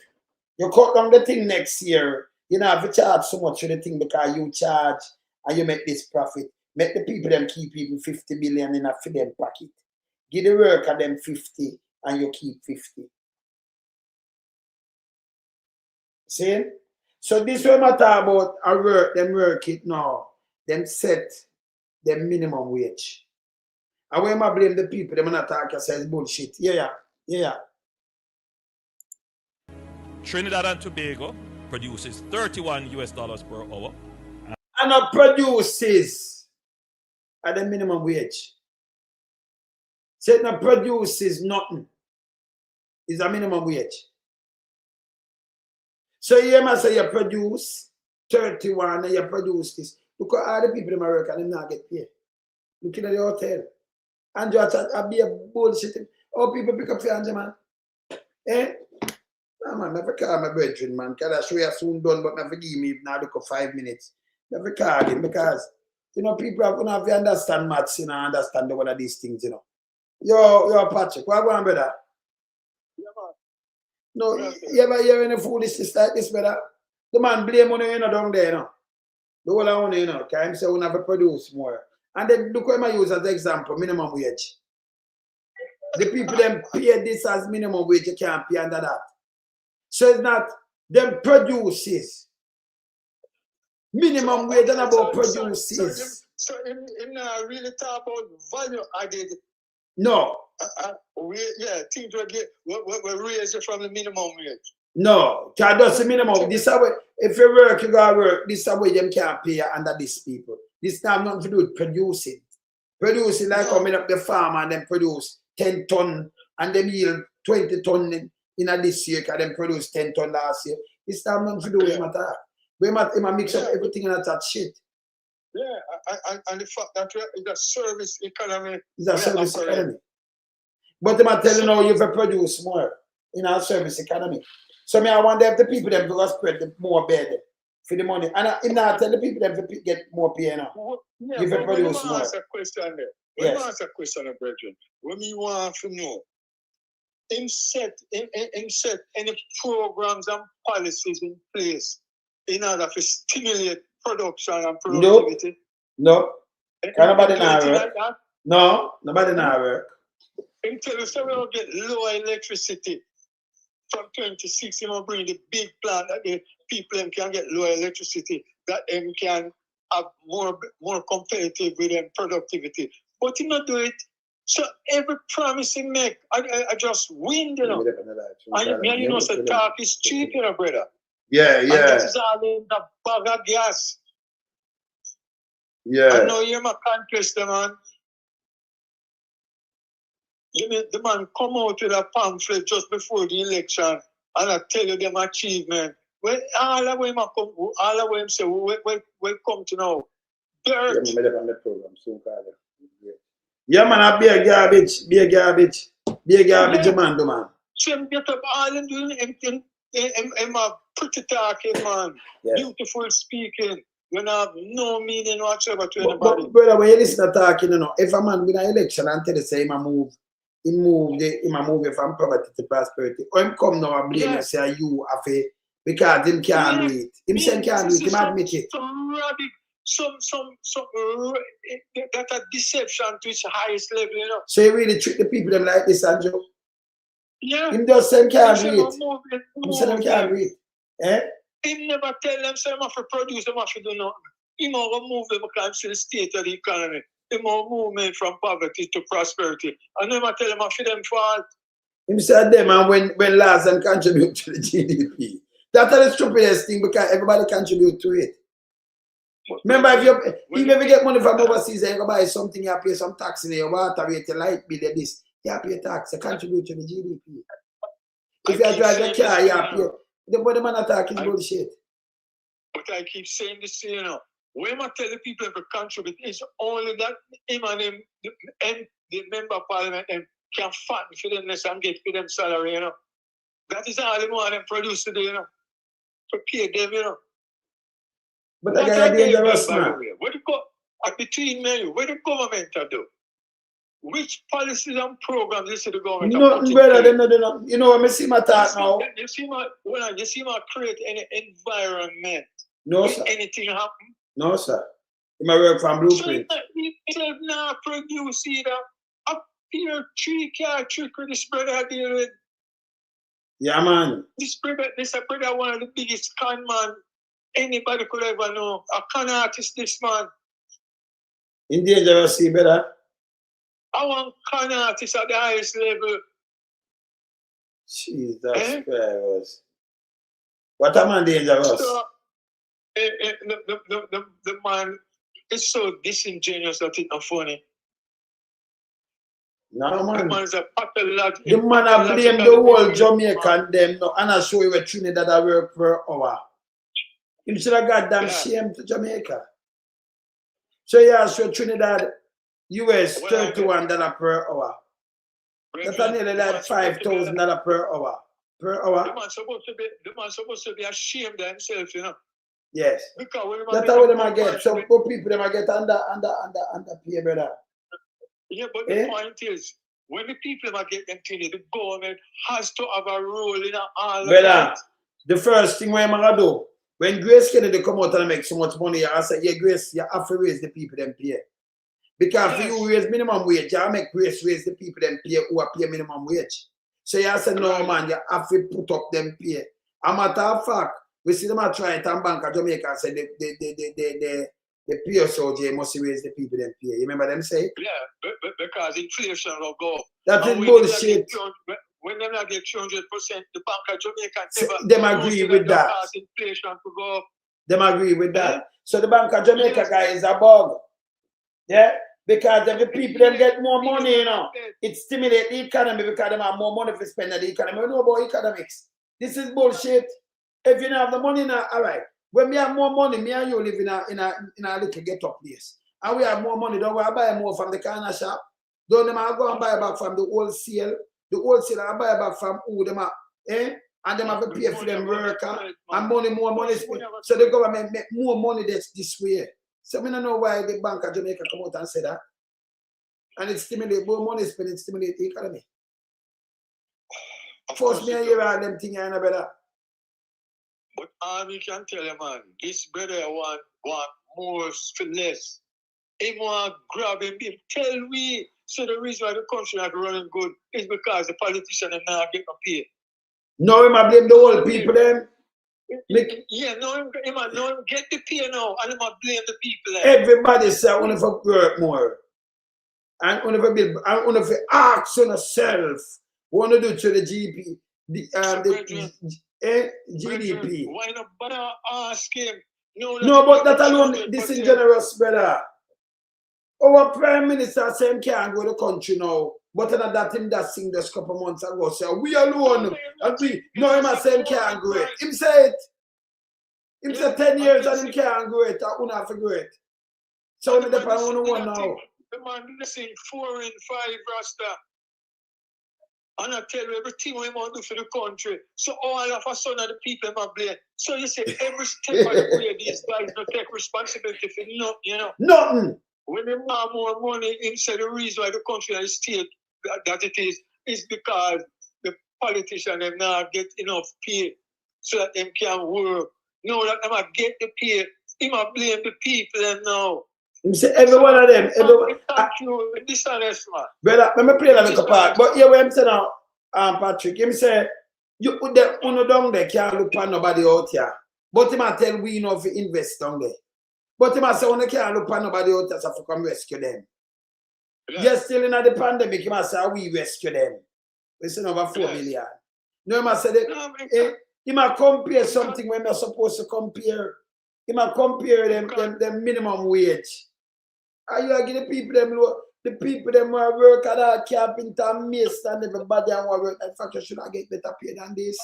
You cut down the thing next year. You don't have to charge so much for the thing because you charge and you make this profit. Make the people them keep even 50 billion in a for them pocket. Give the worker them 50 and you keep 50. See? So this is what I talk about I work, them work it now. Them set the minimum wage. And when I blame the people, them not talk say it's bullshit. Yeah. Trinidad and Tobago produces $31 per hour. And it produces at the minimum wage. So it not produces nothing. It's a minimum wage. So you must say you produce 31 and you produce this. Look at all the people in America and they not get paid. Looking at the hotel. And you have be a bullshit. Oh, people pick up for Andrew, man. Eh? No, man, never call my brethren, man. Because I show you soon done, but never give me now look at 5 minutes. Never call him because, you know, people are going to have to understand maths, you know, understand one of these things, you know. Yo, Patrick, what going on, brother? Yeah, man. No, you ever hear any foolishness like this, brother? The man blame money, you know, down there, you know. The whole of money, you know, because him say we never produce more. And then look what I use as an example, minimum wage. The people them pay this as minimum wage, you can't pay under that. So it's not them produces. Minimum wage and about produces. So in really talk about value added. No. Things we raise it from the minimum wage. No, because that's the minimum. This is way, if you work, you gotta work. This is the way them can't pay under these people. This time nothing to do with producing. Producing like coming up the farm and then produce 10 ton and them yield 20 ton in this year because them produce 10 ton last year. This time nothing to do with that. We might mix up everything in that shit. Yeah, and the fact that it's a service economy. It's a service economy. But they might tell you now you have to produce more in our service economy. So I wonder if the people them will spread the more bed for the money. And I not tell the people them to get more pay now. Yeah, you have to produce more. Ask a question there. Yes. Ask a question, brethren. When you want to know, set any programs and policies in place in order to stimulate production and productivity? No. Nobody now work. No, nobody now work. Until you say we don't get low electricity from 26, you know, bring the big plant that the people can get low electricity, that them can have more competitive with them productivity. But you not do it. So every promise you make, I just win, you know. And you know, so talk is cheap, you know, brother. Yeah. And that is all in the bag of gas. Yeah. I know you're my contest, man. The man come out with a pamphlet just before the election and I tell you them achievement. Well, all of them say, we come to know. Dirt. Yeah, man, I be a garbage, man, do man. Some get up all and doing everything. I'm a pretty talking, man. Yes. Beautiful speaking. You have no meaning whatsoever to anybody. But brother, when you listen to talking, you know, if a man win an election and tell you say he move from poverty to prosperity, or him come now and blame you say you have a because him can't do it. Him say can't do it, him admit it. Some that a deception to its highest level, you know. So you really treat the people them like this, Andrew? Yeah. Him just say can't do it. Him say them can't do it. Eh? He never tell them say them have to produce, them have to do nothing. He will move them because it's the state of the economy. He will movement from poverty to prosperity. And never tell them for them fault. Him said them and when last them contribute to the GDP. That's the stupidest thing because everybody contribute to it. Remember, if you get money from overseas and you buy something, you pay some tax in your water rate, your light bill, this, you pay tax, you contribute to the GDP. If you drive a car, you pay. The man attack is bullshit. But I keep saying this, you know, when I tell the people to contribute, it's only that him and him, the member of parliament and can fatten for them and get for them salary, you know. That is all they want them produce today, you know. To pay them, you know. But I got a dangerous man. Between me and you, what the government do? Which policies and programs is the government? Nothing better than nothing. You know, when I see my talk now. You see my create any environment. No, sir. Anything happen? No, sir. You might work from blueprint. So if not produce either, here 3-car trick with this brother I deal with. Yeah, man. This brother one of the biggest con man anybody could ever know. A con artist, this man. In dangerous, see, brother. I want con artist at the highest level. Jesus Christ. What a man dangerous. So, the man is so disingenuous that it's not funny. No, man. The man's a pathological. The man I blame the whole Jamaican them no, and I show you a Trinidad that work per hour. Him should have got damn shame to Jamaica. So yeah, so Trinidad, US $31 per hour. That's nearly like $5,000 per hour. Per hour. The man supposed to be ashamed of himself, you know. Yes. Because that's how them I get. Some people them I get under pay, brother. Yeah, but the point is, when the people them get them things, the government has to have a role in all of that. The first thing I'm gonna do, when Grace Kennedy come out and make so much money, I say, yeah, Grace, you have to raise the people them pay. Because if you raise minimum wage, you make Grace raise the people them pay who are pay minimum wage. So you say, no man, you have to put up them pay. A matter of fact, we see them trying to Bank of Jamaica and say the PSOJ must raise the people them pay. You remember them say? Yeah, because inflation will go. That is bullshit. When they not get 200%, the Bank of Jamaica never them agree with that. Inflation to go. Them agree with that. So the Bank of Jamaica guy is a bug. Yeah? Because if the people them get more money, you know, it stimulates the economy because they have more money to spend on the economy. We know about economics. This is bullshit. If you don't have the money now, all right. When we have more money, me and you live in a little get-up place. And we have more money, don't we buy more from the corner shop? Don't them go and buy back from the wholesale? The wholesale I buy back from who them are, and them have to pay for them worker and more money spent. So the government make more money this way. So I don't know why the Bank of Jamaica come out and say that. And it stimulates more money spent, it stimulates the economy. Force me and hear all them things, brother. But all we can tell you, man, this brother want more for less. He want grab him. Tell we. So the reason why the country not running good is because the politicians are not getting paid. No, him I blame the whole people them. Yeah, no, him get the pay now, and him I blame the people. Everybody say I want to work more. And I want to ask on yourself. What want to do to the GDP? GDP. Why not better ask him? No, but that alone, disingenuous, brother. Our Prime Minister said he can't go to the country now. But that him that sing just a couple months ago say we alone. And we no him say he can't go it. Him say it. Him say 10 years and he can't go it. I won't have to go it. So we depend on one now. The man listen 4 and 5 Rasta. And I tell you everything we want to do for the country. So all of a sudden the people are blame. So you say every step of the way these guys don't take responsibility for nothing, you know. Nothing. When they have more money, inside the reason why the country is state that it is because the politicians have not get enough pay so that them can work. No, that they might get the pay. He might blame the people and now. You say every one of them. Dishonest man. Brother, let me play a little part. But here what I'm saying now, Patrick, him say you put them uno down there, can't look at nobody out here. But he might tell we know if we invest down there. But he might say when they can't look at nobody out there, so to come rescue them. Yeah. Just still in the pandemic, he might say we rescue them. We send over 4 million. No, he might say that he might compare something when they're supposed to compare. He might compare them minimum wage. Are you give the people them low? The people them who work at that carpenter, mason, and everybody and who work at factory should not get better pay than this.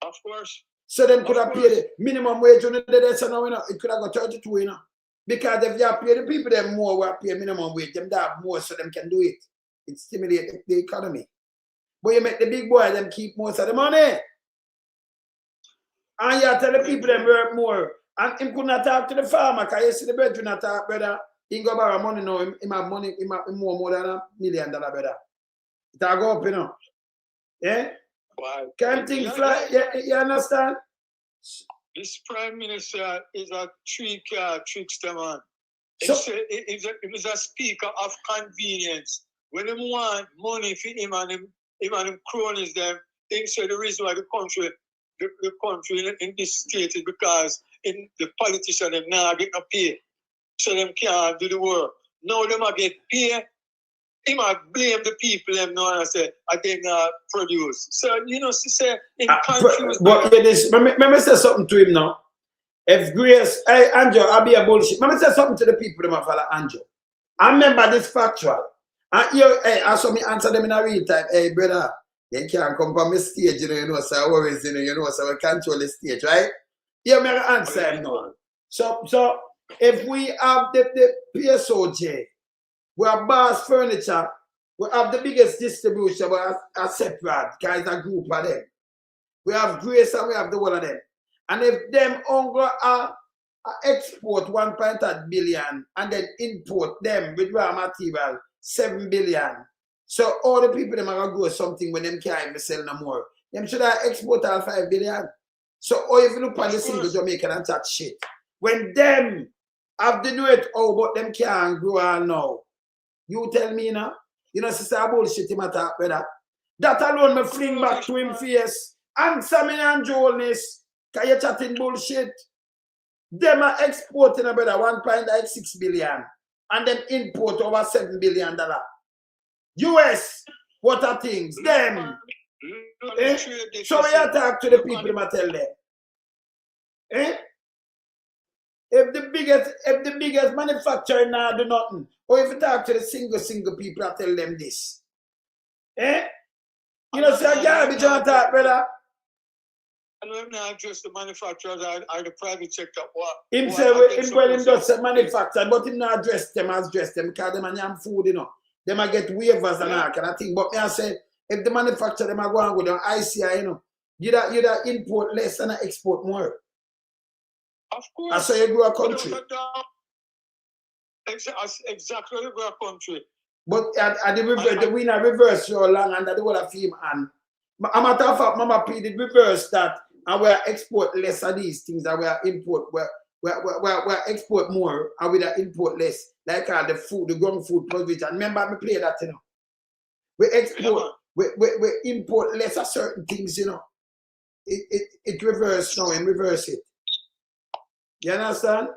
Of course. So them could have paid the minimum wage on the day, so now it could have got 32, you know. Because if you have paid the people them more who have paid minimum wage, them have more so them can do it. It stimulates the economy. But you make the big boy them keep most of the money. And you tell the people them work more. And him could not talk to the farmer, because you see the bedroom not talk, brother. He go borrow money now, he have money, he have more than $1 million, brother. It go up, you know. Yeah? Wow. Can't think fly, you understand? This Prime Minister is a trickster, man. So, he's a speaker of convenience. when them want money for him and him cronies them, him say the reason why the country in this state is because in the politicians them now get no pay. So them can't do the work. Now them a get paid. He might blame the people them now and say, I did not produce. So, you know, she say, confused. But let me say something to him now. If Grace, hey, Andrew, I'll be a bullshit. Let me say something to the people them follow Andrew. I remember this factual. And you, hey, I saw me answer them in a real time. Hey, brother, they can't come from the stage, you know, so always, you know, so we control the stage, right? You may answer him now. So, if we have the PSOJ, we have Boss Furniture, we have the biggest distribution, we are separate, guys, a group of them. We have Grace and we have the one of them. And if them only export 1.8 billion and then import them with raw material 7 billion. So all the people them are going to grow something when them can't even sell no more. Them should have export all 5 billion. So all if you look at the single Jamaican and chat shit. When them have to do it, oh, but them can't grow all now. You tell me now. You know, sister, bullshit him attack, brother. That alone me fling back to him face. Answer me and Holness. Because you're chatting bullshit. Them are exporting about 1.6 billion and then import over $7 billion. US, what are things? Them. Eh? So we talk to the people and tell them. Eh? If the biggest manufacturer now do nothing, or if you talk to the single people and tell them this. Eh? You know, say a garbage on talk, brother. And we're not just the manufacturers or the private sector. Him say, him just say manufacturer, but him not address them because them are yam food, you know. They might get waivers and all kind of thing. But me I say, if the manufacturer, them are going with them ICI, you know, you that import less and export more. Of course. That's how you grow a country. Exactly, you grow a country. But at the winner reverse your long and the whole of him and a matter of fact, Mama P did reverse that and we export less of these things that we import. We export more and we import less. Like the food, the ground food provision. Remember me play that, you know. We export, we import less of certain things, you know. It reverse now and reverse it. You understand?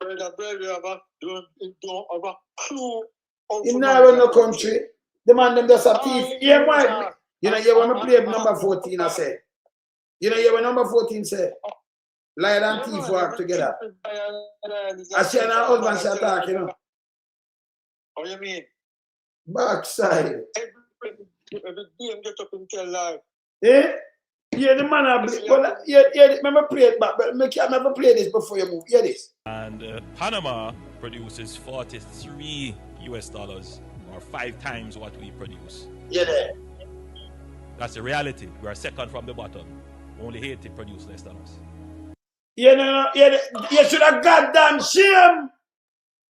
Brother, don't have a clue. In no country, the man them just a thief. Yeah, why? You know, when we play number 14, I say. You know, when number 14 say, lion and thief work together. I say, and our husband shall talk, you know. What do you mean? Backside. Every day get up and tell lie. Eh? Yeah, the man well, yeah, remember play it back, but I can't never play this before you move. Hear this. And Panama produces $43 or 5 times what we produce. Yeah, there. That's the reality. We are second from the bottom. Only Haiti produce less than us. Yeah, no, yeah, you should have goddamn shame.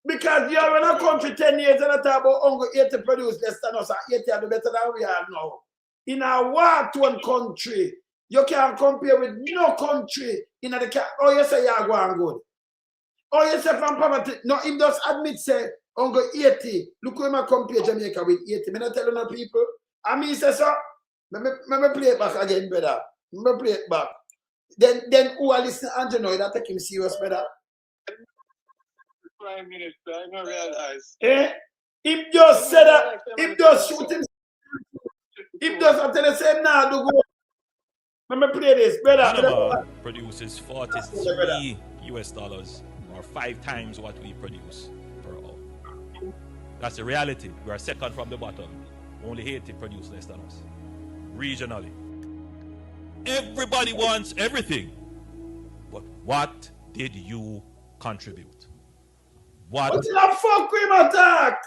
Because you are in a country 10 years and I talk about Uncle Haiti produce less than us. Haiti are better than we are now. In a war-torn country, you can't compare with no country in the oh, you say you are going good. Oh, you say from poverty. No, him just admit, say, Uncle Haiti. Look where I compare Jamaica with Haiti. I'm not telling no people. I mean, say so. Let me play it back again, brother. Let me play it back. Then who are listening to Andrew now, that take him serious, brother? Prime Minister, I don't realize. Eh? Him just said that, him just shoot him. Him just tell the same now, do go. Let me play this, brother. Panama produces $43 or 5 times what we produce per hour. That's the reality. We are second from the bottom. Only Haiti produce less than us. Regionally. Everybody wants everything. But what did you contribute? What did I fuck with him attack?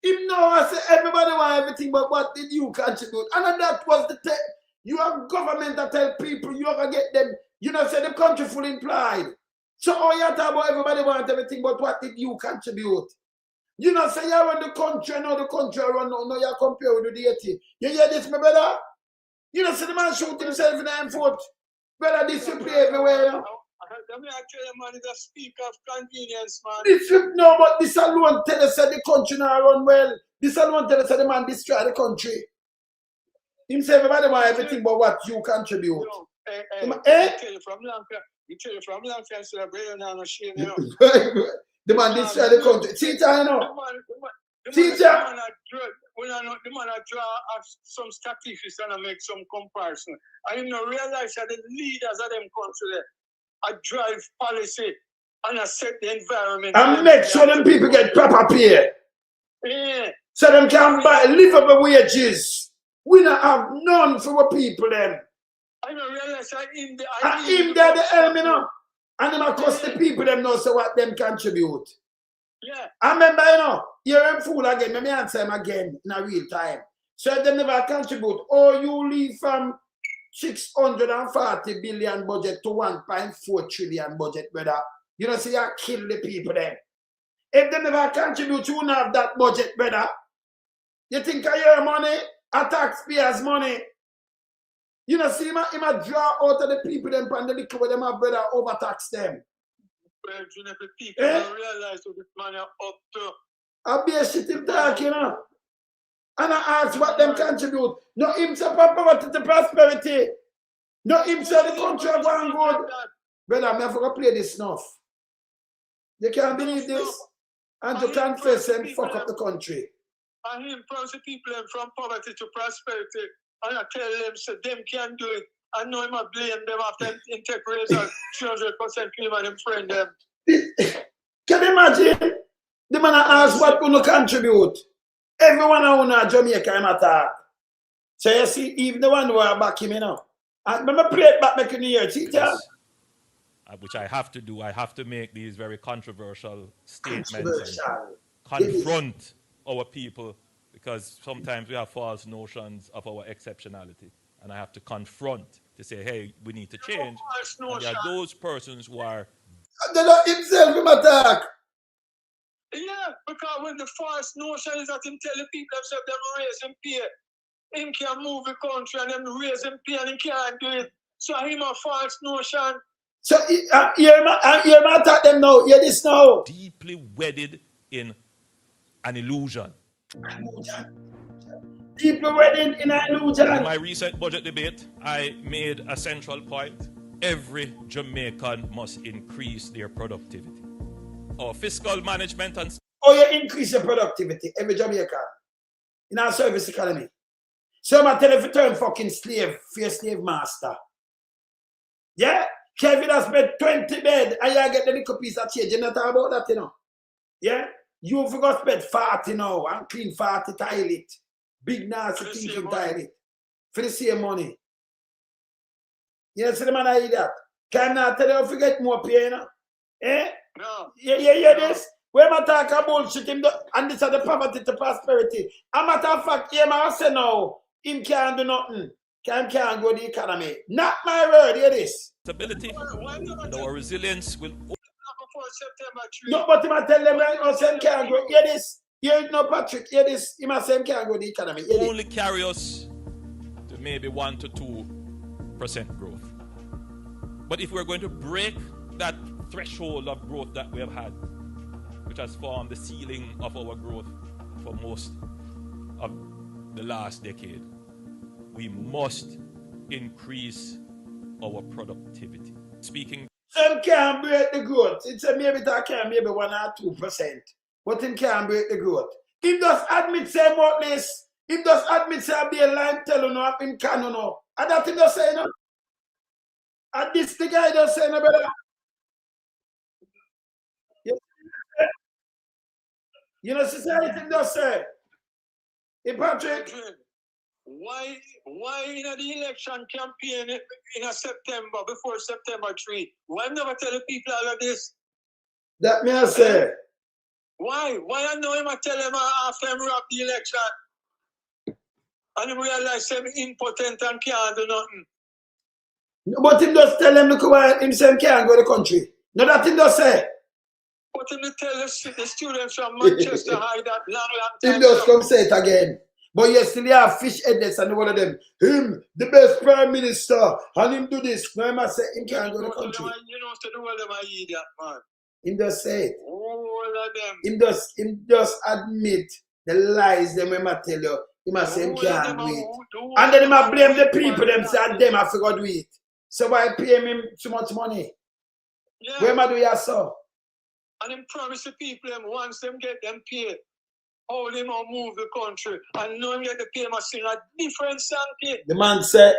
Him know I say everybody want everything, but what did you contribute? And that was the thing. You have government that tell people you are gonna get them, you know, say the country full implied. So all you talk about everybody want everything, but what did you contribute? You know, say you run the country, no the country run, no you compare with the deity. You hear this, my brother? You know, see the man shoot himself in the foot. Brother, this you play everywhere, you know? Let me tell you, man, it's a speak of convenience, man. No, but this alone tell us that the country not run well. This alone tell us that the man destroy the country. Him say everybody want everything but what you contribute. No, eh? You tell you from long time, so the now no shame, you know. The man destroy the country. See, you know. The man draw some statistics and make some comparison. I didn't realize that the leaders of them country I drive policy and I set the environment. And make sure them people get proper pay. Yeah. So them can buy livable wages. We don't have none for our people then. I don't realize that him they're the enemy now. And them across the people them know so what them contribute. Yeah. I remember, you know, you're in fool again. Let me answer him again in a real time. So if they never contribute, or you leave from 640 billion budget to 1.4 trillion budget, brother. You know, so you kill the people then. If they never contribute, you don't have that budget, brother. You think of your money, a taxpayers' money. You know, see him draw out of the people them and the liquor with them, brother, overtax them. People don't realize what this man are up to. I'll be a shit him talk, you know. And I ask what them contribute. No him say poverty to prosperity. No him say the country are going good. Brother, I'm never gonna play this snuff. You can't believe this. And to confess and fuck up the country. And him promise the people from poverty to prosperity. And I tell them so them can do it. I know him I blame them after integrate 300% claim and him friend them. Can you imagine? The man ask what you contribute. Everyone who know Jamaica him attack. So you see, even the one who are back him, you know. And when I play it back in the year, see that? Which I have to do. I have to make these very controversial statements and confront our people, because sometimes we have false notions of our exceptionality. And I have to confront to say, hey, we need to change. And there are those persons who are... They don't himself him attack. Yeah, because when the false notion is that him tell the people themselves them raise him pay. Him can move the country and them raise him pay and he can't do it. So him a false notion. So you're attack them now. Hear this now. Deeply wedded in an illusion. Deeply wedded in an illusion. In my recent budget debate, I made a central point. Every Jamaican must increase their productivity. Our fiscal management and... Oh, you increase your productivity, every Jamaican, in our service economy. So I'm telling you to turn fucking slave for your slave master. Yeah? Kevin has spent 20 bed and you get the little piece of change. You know about that, you know? Yeah? You forgot spend 40 now and clean 40 toilet. Big nasty thinking toilet. For the same money. You know, see the man I eat that? Can I tell you to forget more pay, you know? Eh? No. Yeah, this. When I talk about bullshit, and this is the poverty to prosperity. A matter of fact, I say now, him can't do nothing. Can't go the economy. Not my word, hear this. Stability and our resilience will... No, but him tell them right now, him can't go. Hear this. Hear no, Patrick, hear this. Him say him can't go the economy. Only carry us to maybe 1 to 2% growth. But if we're going to break that threshold of growth that we have had, which has formed the ceiling of our growth for most of the last decade, we must increase our productivity. Speaking... Some can't break the growth. It's a maybe that can maybe 1 or 2%. But him can't break the growth. He does admit say about this. He does admit say be a line tell you no, him can no. And that him does say no. And this the guy does say no, brother. You know, society does say. Hey, Patrick. Why in the election campaign in a September, before September 3? Why never tell the people all of this? That may I say. Why? Why I know him I tell him after him wrap the election? And him realize him impotent and can't do nothing. But him just tell him, look why him say him can't go to the country. No, that him just say. But him to tell the students from Manchester High that long time. Him just come say it again. But you still have fish headless and one of them. Him, the best prime minister, and him do this. No, I must say, him can't go to the country. You know, so the world of my idiot, man. Him just say it. All of them. Him just admit the lies them when I tell you. He must say him can't do it. And then he must blame the people them say them I forgot do it. So why pay him too much money? Yeah. Where am I do you so? And him promise the people them once them get them paid. How them move the country and no one get the pay must sing a different song kid. The man say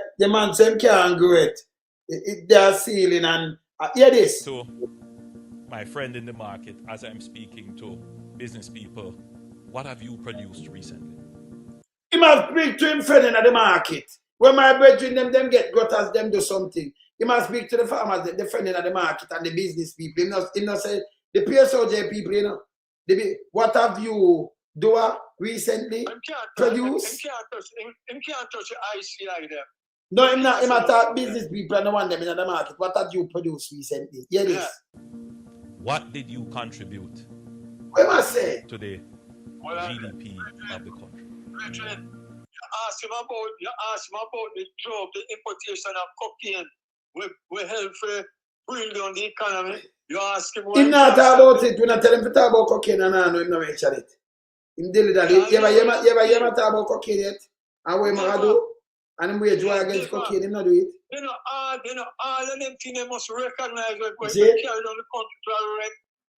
him can't go it. They're sealing and hear this. So my friend in the market, as I'm speaking to business people, what have you produced recently? He must speak to him friend in the market. When my brethren them get gutters, them do something. He must speak to the farmers, the friend in the market and the business people. He not say the PSOJ people, you know. What have you done recently? Produced? Him can't touch the ICI there. No, him not talk business people and the one them in the market. What have you produced recently? Hear this. What did you contribute What am I saying? to the GDP of the country? You ask him about the drug, the importation of cocaine. We help to bring down the economy. You ask him what Him not talk about it. We not tell him to talk about cocaine and no, him not mention it. Him deal with that. You ever talk about cocaine yet? And what him do? And him wage war against cocaine, him not do it. You know, all of them things they must recognize when they carry on the country to arrest.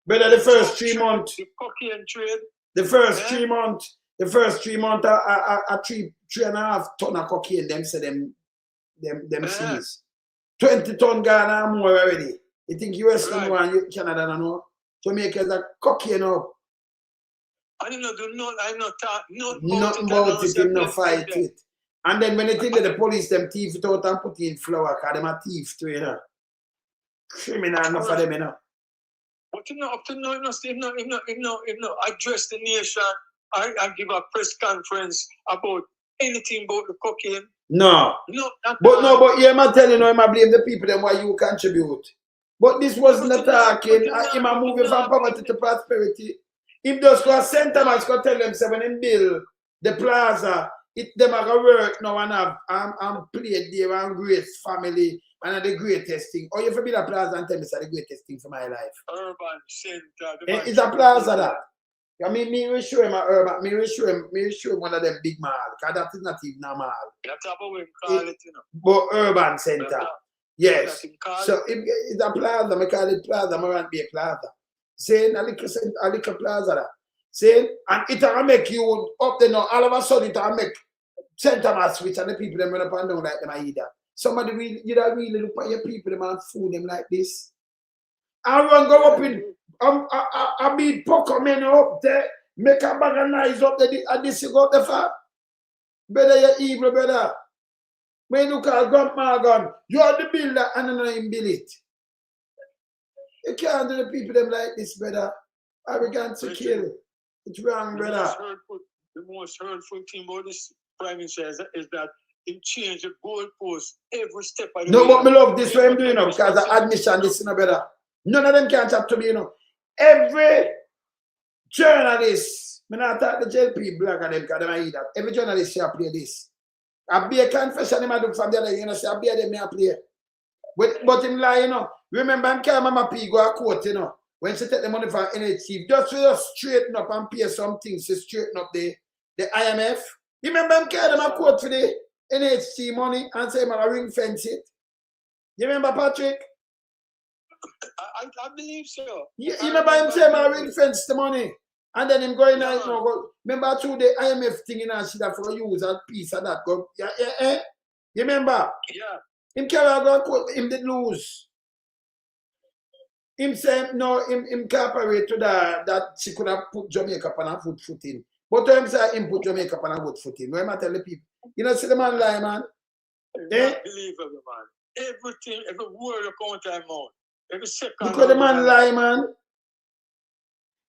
Brother, the first 3 months. The cocaine trade. The first 3 months. The first 3 months, a 3.5 ton of cocaine, them say them seize. 20 ton Ghana and more already. You think US don't know and Canada don't know? Jamaica's a cocaine up. I didn't do nothing, I not talk nothing about it, him no fight it. And then when they think that the police them thief it out and put it in flour, because them a thief too, you know. Criminal enough for them, you know. But you know, up to now, him no address the nation. I give a press conference about anything about the cocaine. No. But yeah, I'm telling you, I'm blame the people them why you contribute. But this wasn't the talking. I'm moving from poverty to prosperity. If those go center man go tell them say when him build the plaza, them are gonna work now and have play there and great family and the greatest thing. Or you for build a plaza and tell me it's the greatest thing for my life. Urban center. It's a plaza that. I mean, me will show him a urban, me will show him one of them big mall, because that is not even a mall. That's how we call it, you know. But urban center. Yes. So it's a plaza, I call it plaza, I want to be a plaza. Saying a little plaza that. Saying, and it will make you up there now, all of a sudden it will make center mass switch and the people them run up and down like them either. Somebody really, you don't really look at your people them and fool them like this. I run go up in I be poker men up there, make a bag of nice up there, and this you go the far. Brother, you're evil, brother. When you look at grandma gun, you are the builder and you know him build it. You can't do the people them like this, brother. Arrogant to kill. It's wrong, brother. The most hurtful thing about this prime minister is that he changed the goalpost every step of the way. No, but me love this way I'm doing now because the admission this, you know, brother. None of them can chat to me, you know. Every journalist, I not talk the jail people black and them because they hear that. Every journalist shall play this. I be a confession him I do from the other, you know, say I be a them I play. But him lie, you know. Remember him carry Mama P go a court, you know. When she take the money from NHC, just straighten up and pay some things to straighten up the IMF. You remember him carry them a court for the NHC money and say I ring fence it. You remember Patrick? I believe so. You remember him saying I ring fence the money? And then him going out, you know, go, remember through the IMF thing in and she that for use a piece of that. Go, yeah. You remember? Yeah. Him carry a go court, him did lose. Him say no, him cooperate to that she could have put Jamaica on a good footing. But him say him put Jamaica on a good footing. What am I telling people? You know, see the man lie, man. It's unbelievable, man. Everything, every word account I'm on. Every second. Because the man lie, man.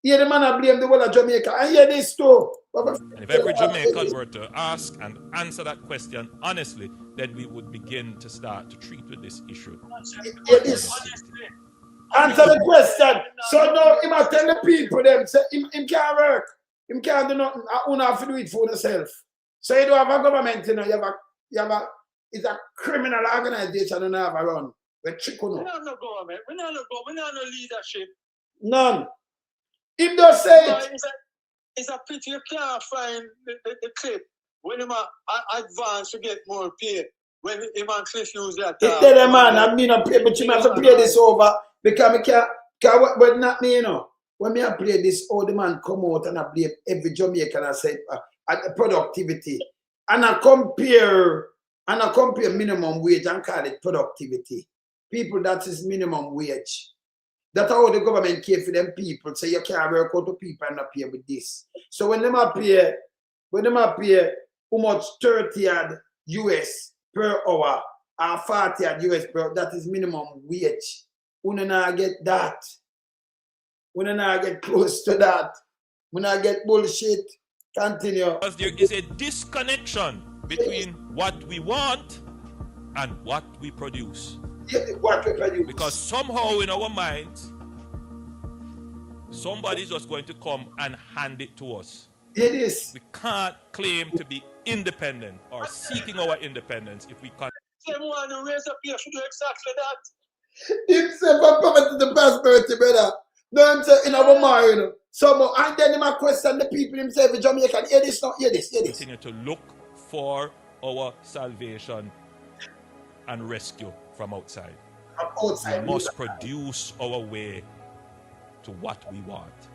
Yeah, the man I blame the whole of Jamaica. And hear this too. And if every Jamaican were to ask and answer that question honestly, then we would begin to start to treat with this issue. Hear this. Answer the question. So now he must tell the people them say him can't work. Him can't do nothing. I only have to do it for himself. So you don't have a government, you know, it's a criminal organization and have a run. We trick on. We don't have no government. We don't have no leadership. None. If they say no, it's a pity you can't find the clip when him advance to get more pay. When him and Cliff use that. It tell them, man, I mean, but you have to play this over because I can't, but not me, you know. When me I play this, all the man come out and I blame every Jamaican and say productivity. And I compare minimum wage and call it productivity. People, that is minimum wage. That's how the government care for them people. So you can't work out to people and not pay with this. So when them appear how much 30 US per hour or 40 US per hour, that is minimum wage. We not get that. We not get close to that. We not get bullshit. Continue. Because there is a disconnection between what we want and what we produce. Yeah, what we produce. Because somehow in our minds, somebody's just going to come and hand it to us. It is. We can't claim to be independent or seeking our independence if we can't. Someone who raise up here should do exactly that. It's from poverty to prosperity, brother. No, I'm saying in our mind. So, and then my question the people himself in Jamaica, hear this, not hear this, hear this. Continue to look for our salvation and rescue from outside. Outside. We must produce our way to what we want.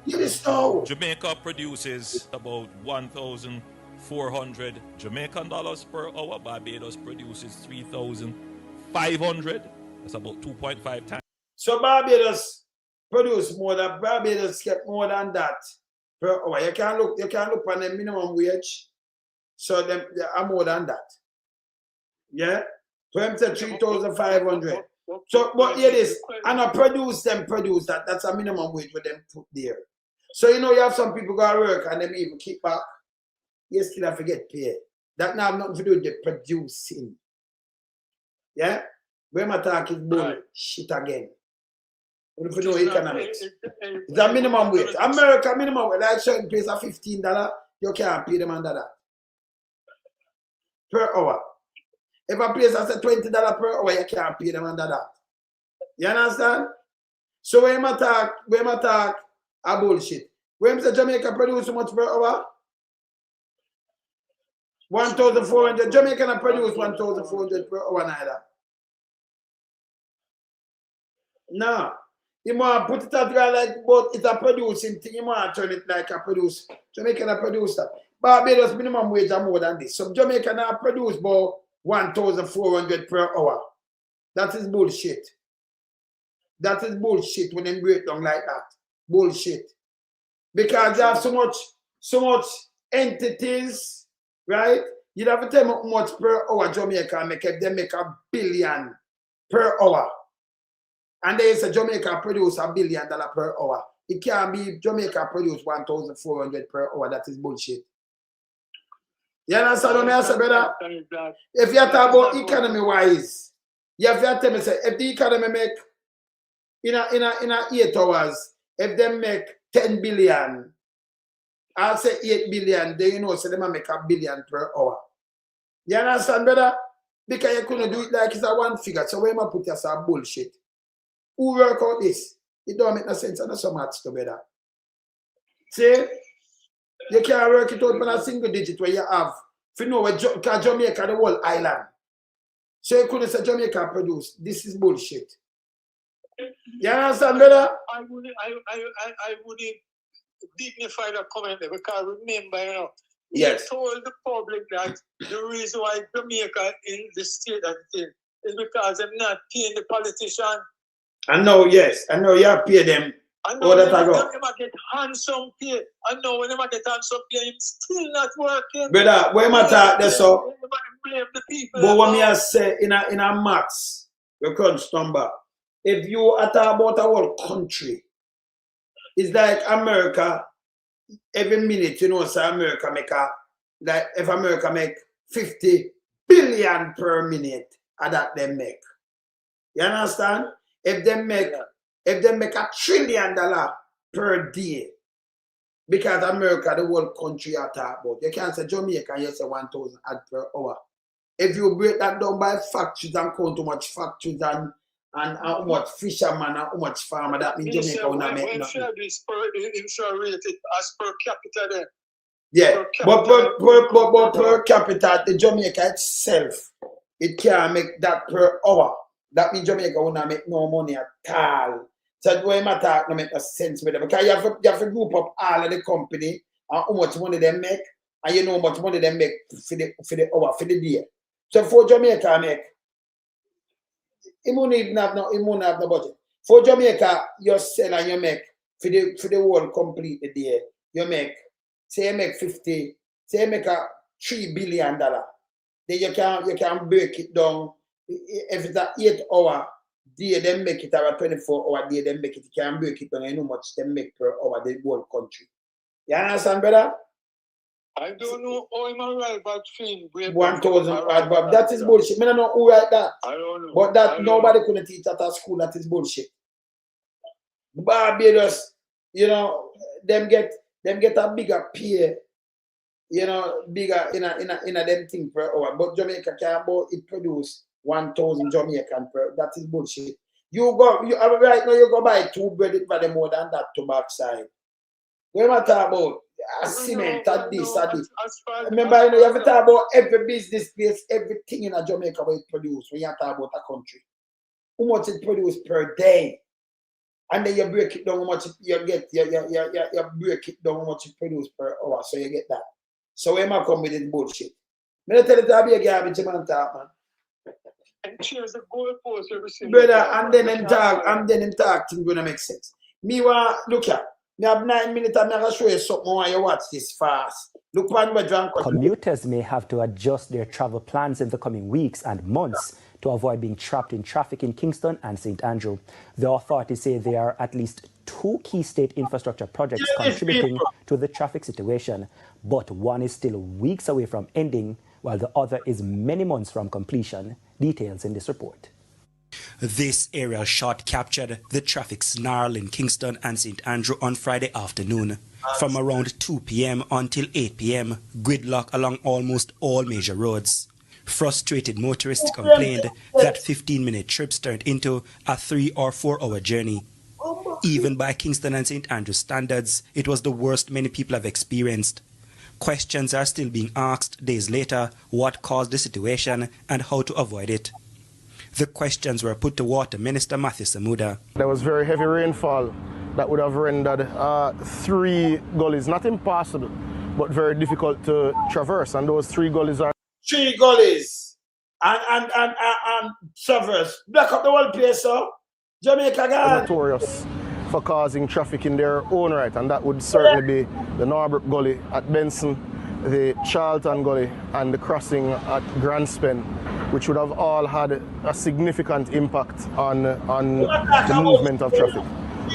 Hear this now. Jamaica produces about 1,400 Jamaican dollars per hour. Barbados produces 3,500. That's about 2.5 times. So Barbados produce more than get more than that per hour. You can look on the minimum wage. So they are more than that. Yeah? So I'm saying 3,500. So but hear this, and I produce that. That's a minimum wage for them put there. So you know you have some people go to work and them even keep back. You still have to get paid. That now have nothing to do with the producing. Yeah? When I talk is bullshit again. If you know economics. It's a minimum wage. America minimum wage, like certain place at $15, you can't pay them under that. Per hour. If a place has a $20 per hour, you can't pay them under that. You understand? So when I talk a bullshit. When I say Jamaica produce so much per hour? 1,400. Jamaica not produce 1,400 per hour neither. No. You want to put it out there like, but it's a producing thing. You want to turn it like a produce. Jamaica not produce that. Barbados minimum wage are more than this. So Jamaica not produce about 1,400 per hour. That is bullshit. That is bullshit when they break down like that. Bullshit. Because you have so much entities, right? You have to tell me how much per hour Jamaica make if they make $1 billion per hour. And they say Jamaica produce $1 billion per hour. It can't be Jamaica produce 1,400 per hour. That is bullshit. You understand what I say, brother? If you talk about economy wise, you have to tell me say if the economy make in a 8 hours, if they make 10 billion, I'll say 8 billion, then you know so they might make $1 billion per hour. You understand, brother? Because you couldn't do it like it's a one figure. So where am I put yourself bullshit? Who work out this? It don't make no sense and so much together. See? You can't work it out on a single digit where you have. If you know where Jamaica, the whole island. So you couldn't say Jamaica produce. This is bullshit. You understand, brother? I wouldn't dignify that comment there because remember, you know, yes. He told the public that the reason why Jamaica in the state that it is because they're not paying the politician. I know, yes. I know you have paid them. I know when they get handsome pay. I know when they get handsome pay, it's still not working. Brother, when I talk this up, blame the people. but what me I say in a maths, you can't stumble. If you are talking about a whole country, it's like America, every minute, you know, so America make like if America make 50 billion per minute, that they make. You understand? If they make $1 trillion per day, Because America, the whole country are talk about. You can't say Jamaica and you say 1,000 ad per hour. If you break that down by factories and count how much factories and how much fisherman and how much farmer, that means Jamaica will not make nothing. This rated as per capita then. Yeah, but per capita, the Jamaica itself, it can't make that per hour. That means Jamaica will not make no money at all. So the way my talk no make no sense with them. Because you have to group up all of the company and how much money they make, and you know how much money they make for the hour, for the day. So for Jamaica make, it won't have no budget. For Jamaica, you sell and you make for the whole complete the day. You make, say you make 50, say you make a $3 billion. Then you can break it down. If it's an 8-hour day, then make it, or a 24-hour day, then make it. You can break it down. You know how much they make per hour the whole country. You understand, brother? I don't know how I'm a right bad thing. 1,000 odd, but that is bullshit. I don't know who write that. I don't know. But that nobody couldn't teach at a school. That is bullshit. Barbados, you know, them get a bigger pay, you know, bigger in a them thing per hour. But Jamaica can about it produce 1,000 Jamaican per. That is bullshit. Right now you go buy 2 bread it value more than that to backside. What am I talking about? Cement, this. Remember, you know, you have to talk about every business place, everything in a Jamaica where it produce. When you talk about a country, how much it produce per day, and then you break it down how much you get. You break it down how much it produce per hour, so you get that. So when I come with this bullshit, me tell you to be a garbage man talk, man. And cheers the goalpost every single brother, and then in talk, things gonna make sense. Me want look at. I have 9 minutes and I'm going to show you something while you watch this fast. Look when we're drunk. Commuters may have to adjust their travel plans in the coming weeks and months to avoid being trapped in traffic in Kingston and St. Andrew. The authorities say there are at least 2 key state infrastructure projects contributing to the traffic situation, but one is still weeks away from ending, while the other is many months from completion. Details in this report. This aerial shot captured the traffic snarl in Kingston and St. Andrew on Friday afternoon. From around 2 p.m. until 8 p.m, gridlock along almost all major roads. Frustrated motorists complained that 15-minute trips turned into a 3 or 4 hour journey. Even by Kingston and St. Andrew standards, it was the worst many people have experienced. Questions are still being asked days later what caused the situation and how to avoid it. The questions were put to Water Minister Matthew Samuda. There was very heavy rainfall that would have rendered 3 gullies, not impossible, but very difficult to traverse. And those 3 gullies are 3 gullies and traverse. Black up the whole place, so Jamaica guy. Notorious for causing traffic in their own right, and that would certainly be the Norbrook Gully at Benson, the Charlton Gully, and the crossing at Grandspin, which would have all had a significant impact on the movement of traffic.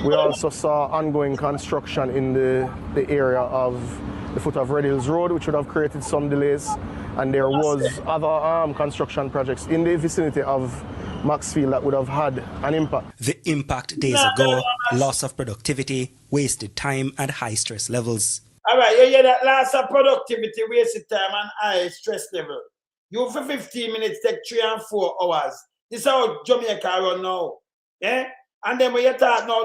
We also saw ongoing construction in the area of the foot of Red Hills Road, which would have created some delays, and there was other construction projects in the vicinity of Maxfield that would have had an impact. The impact days ago, loss of productivity, wasted time and high stress levels. All right, you hear that? Loss of productivity, wasted time and high stress level. You for 15 minutes take 3 and 4 hours. This is how Jamaica run now. Yeah? And then when you talk now,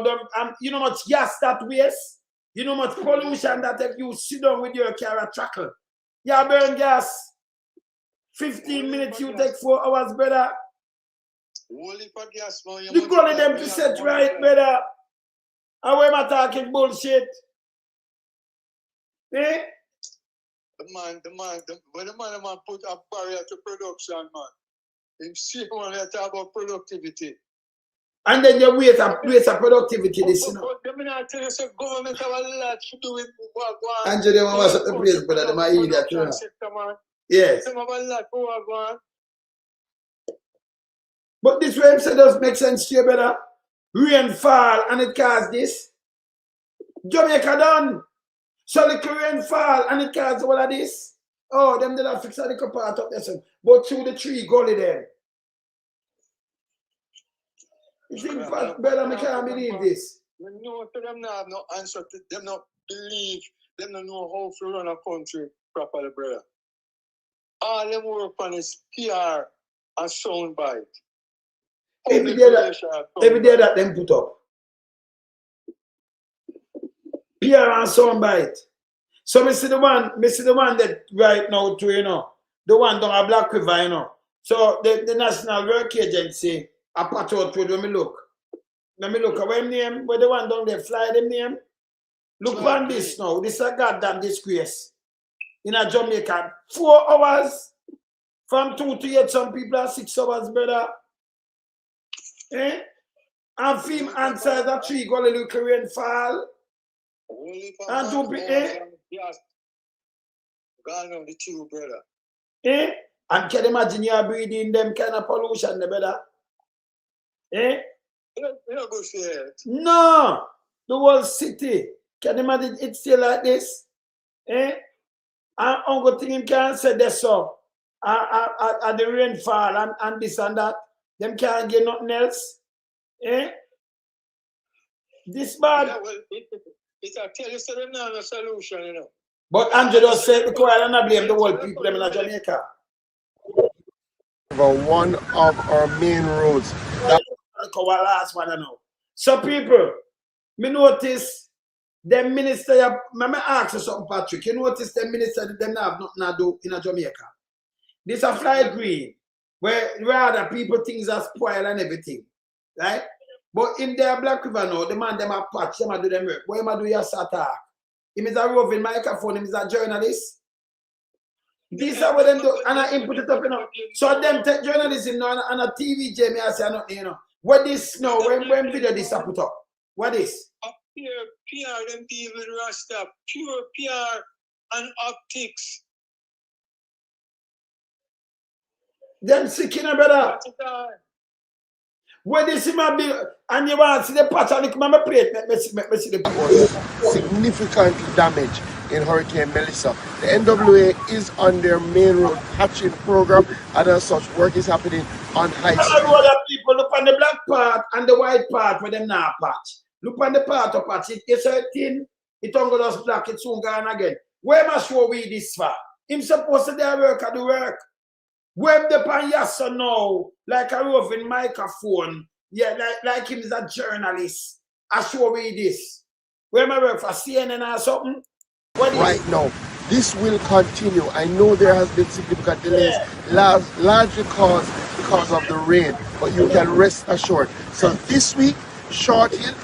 you know how much gas that waste? You know how much pollution that if you sit down with your car at trackle. You burn gas. 15 minutes you take 4 hours, brother. You calling them to set right, brother. And when am I talking bullshit? Eh? The man put a barrier to production, man. Him see when they talk about productivity. And then you wait a productivity this, you know. But I tell you, so government have a lot to do with what going on. And you was at the place, brother, they might idiot, you know. Yes. They have a lot to work on. But this way it does make sense to you, brother. Rain fall and it causes this. Jamaica done. So the rain fall and it causes all of this. Oh, them did not fix the part up there. But through the 3 gully then. You think, brother, I can't believe this. No, them not have no answer to them. No, believe them don't know how to run a country properly, brother. All them work on is PR and soundbite. Every day that them put up. PR and soundbite. So me see the one that right now too, you know, the one down a Black River, you know. So the National Work Agency, I patch out with when me look. Let me look at what name, where the one down there fly them name. Look on this now. This is a goddamn disgrace. In a Jamaica, 4 hours from 2 to 8, some people are 6 hours, brother. Eh? And film answers a 3 Gullies look rainfall. And 2 people, eh? Gone on the 2, brother. Eh? And can you imagine you are breathing them kind of pollution, brother? Eh? You don't go see it. No! The whole city. Can you imagine it's still like this? Eh? And Uncle Tim can say this so. And the rainfall and this and that. Them can't get nothing else. Eh? This bad. Yeah, well, it's a tell you so them not a solution, you know. But Andrew just said because I don't blame the whole people them in Jamaica. One of our main roads. Our last one, I know. So people, me notice the minister, me ask you something, Patrick. You notice the minister that them have nothing to do in Jamaica. This a fly green, where other people things are spoiled and everything, right? But in their Black River now, the man them a patch, them a do them work. What am I do your attack? He is a roving microphone, he is a journalist. These are what them do, and I input it up, you know. So them take journalism now and a TV, Jamie, I say nothing, you know. What this now, when video this I put up? What is? PR, them people Rasta, pure PR and optics. Them sick in a brother. What this in my bill, and you want to see the pattern, look at my plate, let me see the people. Significant damage in Hurricane Melissa. The NWA is on their main road patching program, and as such, work is happening on high speed. People look on the black part and the white part where them now patch. Look on the part of patch. It gets a thin, it don't go just black, it soon gone again. Where must show we this far? Him supposed to do work at the work. Web the pan yes or no, like a roving microphone. Yeah, like him is a journalist. I show we this. Where am I work for CNN or something? Right now, this will continue. I know there has been significant delays, largely because of the rain, but you can rest assured. So this week, Short Hill,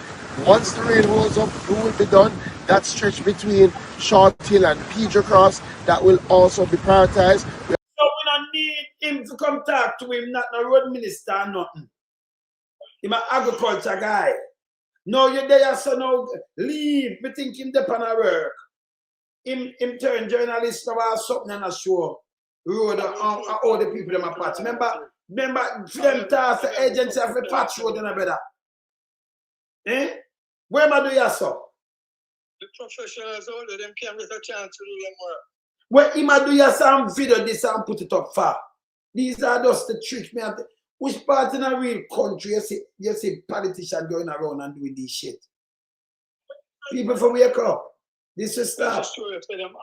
once the rain holds up, it will be done. That stretch between Short Hill and Pedro Cross, that will also be prioritized. So we don't need him to come talk to him, not a road minister or nothing. He's an agriculture guy. No, you're there, so now leave. We think him depend on work. Him turn journalist now or something on a show. Road all the people them a patch. Remember for them task the agency of the patch road and a better. Eh? Where am I do you so? The professionals all of them can't get a chance to do them work. Where him a do you some video this and put it up far. These are just the tricks me. Which part in a real country you see politicians going around and doing this shit? People from wake up. This is stuff. Them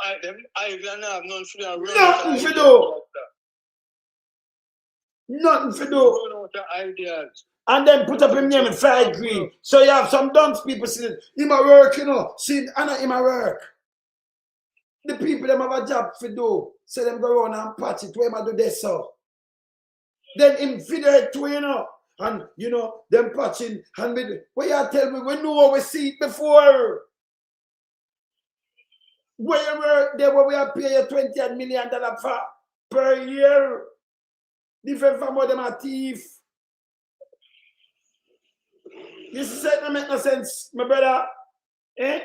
island have none for them. Nothing for do. Nothing for do. And then put up him name in fried green. So you have some dunce people saying, him a work, you know. See, I know him a work. The people them have a job for do. So them go around and patch it. Where am I do this so? Then him video it too, you know. And you know, them patching and with where you tell me we know what we see it before. Where we are paying $20 million for per year. Different from what them are thief. This is it, make no sense, my brother. Eh?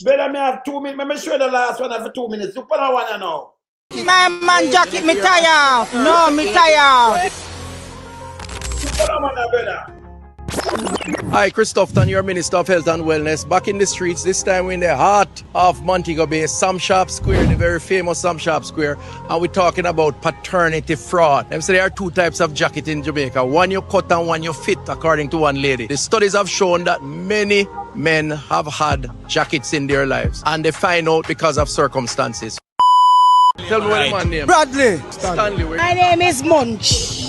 Better me have 2 minutes. Let me show the last one for 2 minutes. Look what I want to know. My man jacket, me tired. No, me tired. Look what I want to, brother. Hi, Christophe, your Minister of Health and Wellness. Back in the streets, this time we're in the heart of Montego Bay, Sam Sharp Square, the very famous Sam Sharp Square. And we're talking about paternity fraud. Them say there are two types of jacket in Jamaica. One you cut and one you fit, according to one lady. The studies have shown that many men have had jackets in their lives. And they find out because of circumstances. Tell me what the man name. Bradley. Stanley. My name is Munch.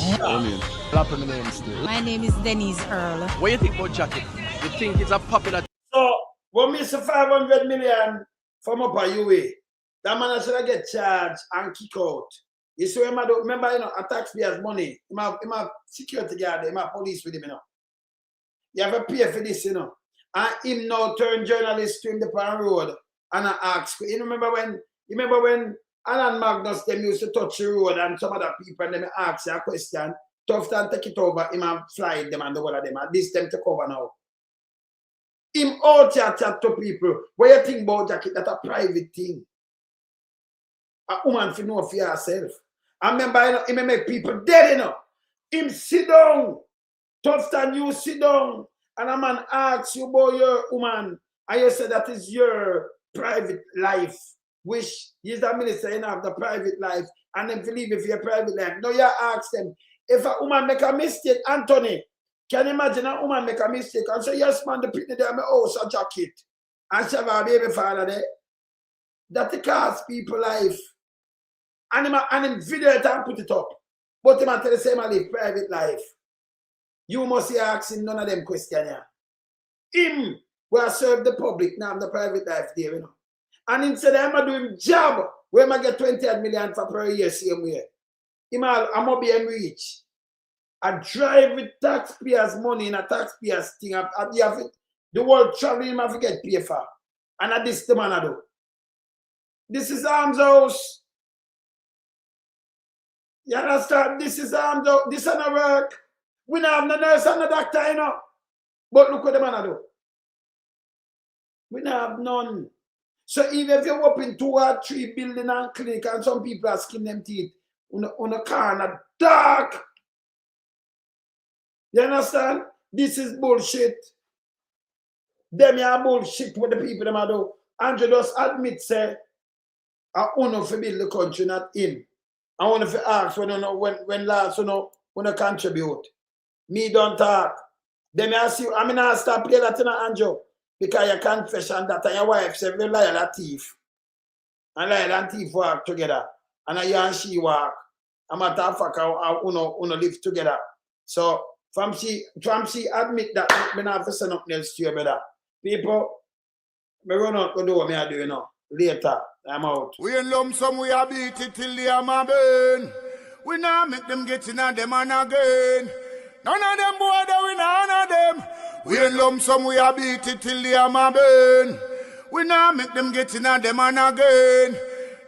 My name is Denise Earl. What do you think about jacket? You think it's a popular... So, when we say 500 million from up at UA, that man should get charged and kick out. You see, remember, you know, a taxpayer's money. He have security guard, he have police with him, you know. You have to pay for this, you know. And him now turn journalist to him the pan road and I ask, you remember when Alan Magnus them used to touch the road and some other people and them ask a question, tough and take it over, him and fly them and the whole of them and this them take over now. Him out here chat to people. What you think about jacket? That's a private thing. A woman fi know for herself. I remember, you know, he may make people dead, you know. Him sit down. Tough and you sit down. And a man asks you about your woman. And you say that is your private life. Which is the minister, you have the private life. And then believe if your private life. Now you ask them, if a woman make a mistake, Anthony, can you imagine a woman make a mistake and say, yes, man, the people there, my house a jacket. And she have a baby father there. That costs people life. And him video it and put it up. But him tell the same live private life. You must be asking none of them questions here. Him will serve the public, now the private life there, you know. And him said, I'm doing job where I get 28 million for per year, same way. I'm going to be rich. I drive with taxpayers' money in a taxpayers' thing. The world traveling, I forget pay for. And this the man I do. This is Arms House. You understand? This is Arms House. This is not work. We don't have no nurse and no doctor, you know. But look what the man I do. We don't have none. So even if you open 2 or 3 building and clinic and some people are skin them teeth on a car in a dark. You understand? This is bullshit. Them are bullshit what the people them are do. Andrew just admit say I want to build the country, not him. I want to ask when last when to contribute. Me don't talk. Them I see I mean I start play that in Andrew. Because your confession that and your wife said we liar and thief. And liar and thief work together. And you and she work. A matter of fact, uno live together. So from she admit that me not have to say nothing else to you, brother. People, me run out to do what me I do, you know. Later, I'm out. We in lump sum, we a beat it till the hammer burn. We now make them get in a them and again. None of them boy, we none of them. We in lump sum, we a beat it till the hammer burn. We now make them get in a them and again.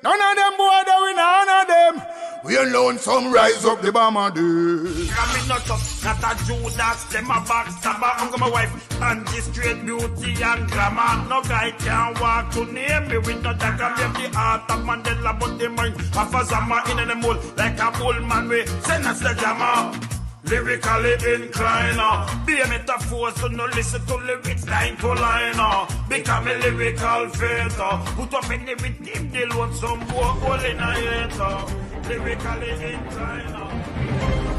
None of them boy, we none of them. We alone some rise up the bomber do. I'm not a Judas, them a backstabber. I'm my wife and this straight beauty and glamour. No guy can walk to name me with no dagger. Me the heart of Mandela, but the mind of a Zama in the mold like a bull man. We send us the jammer. Lyrically inclined, be a metaphor, so no listen to lyrics line to line. Become a lyrical filter, put up in the rhythm, they load some more hole in a hater. Lyrically inclined.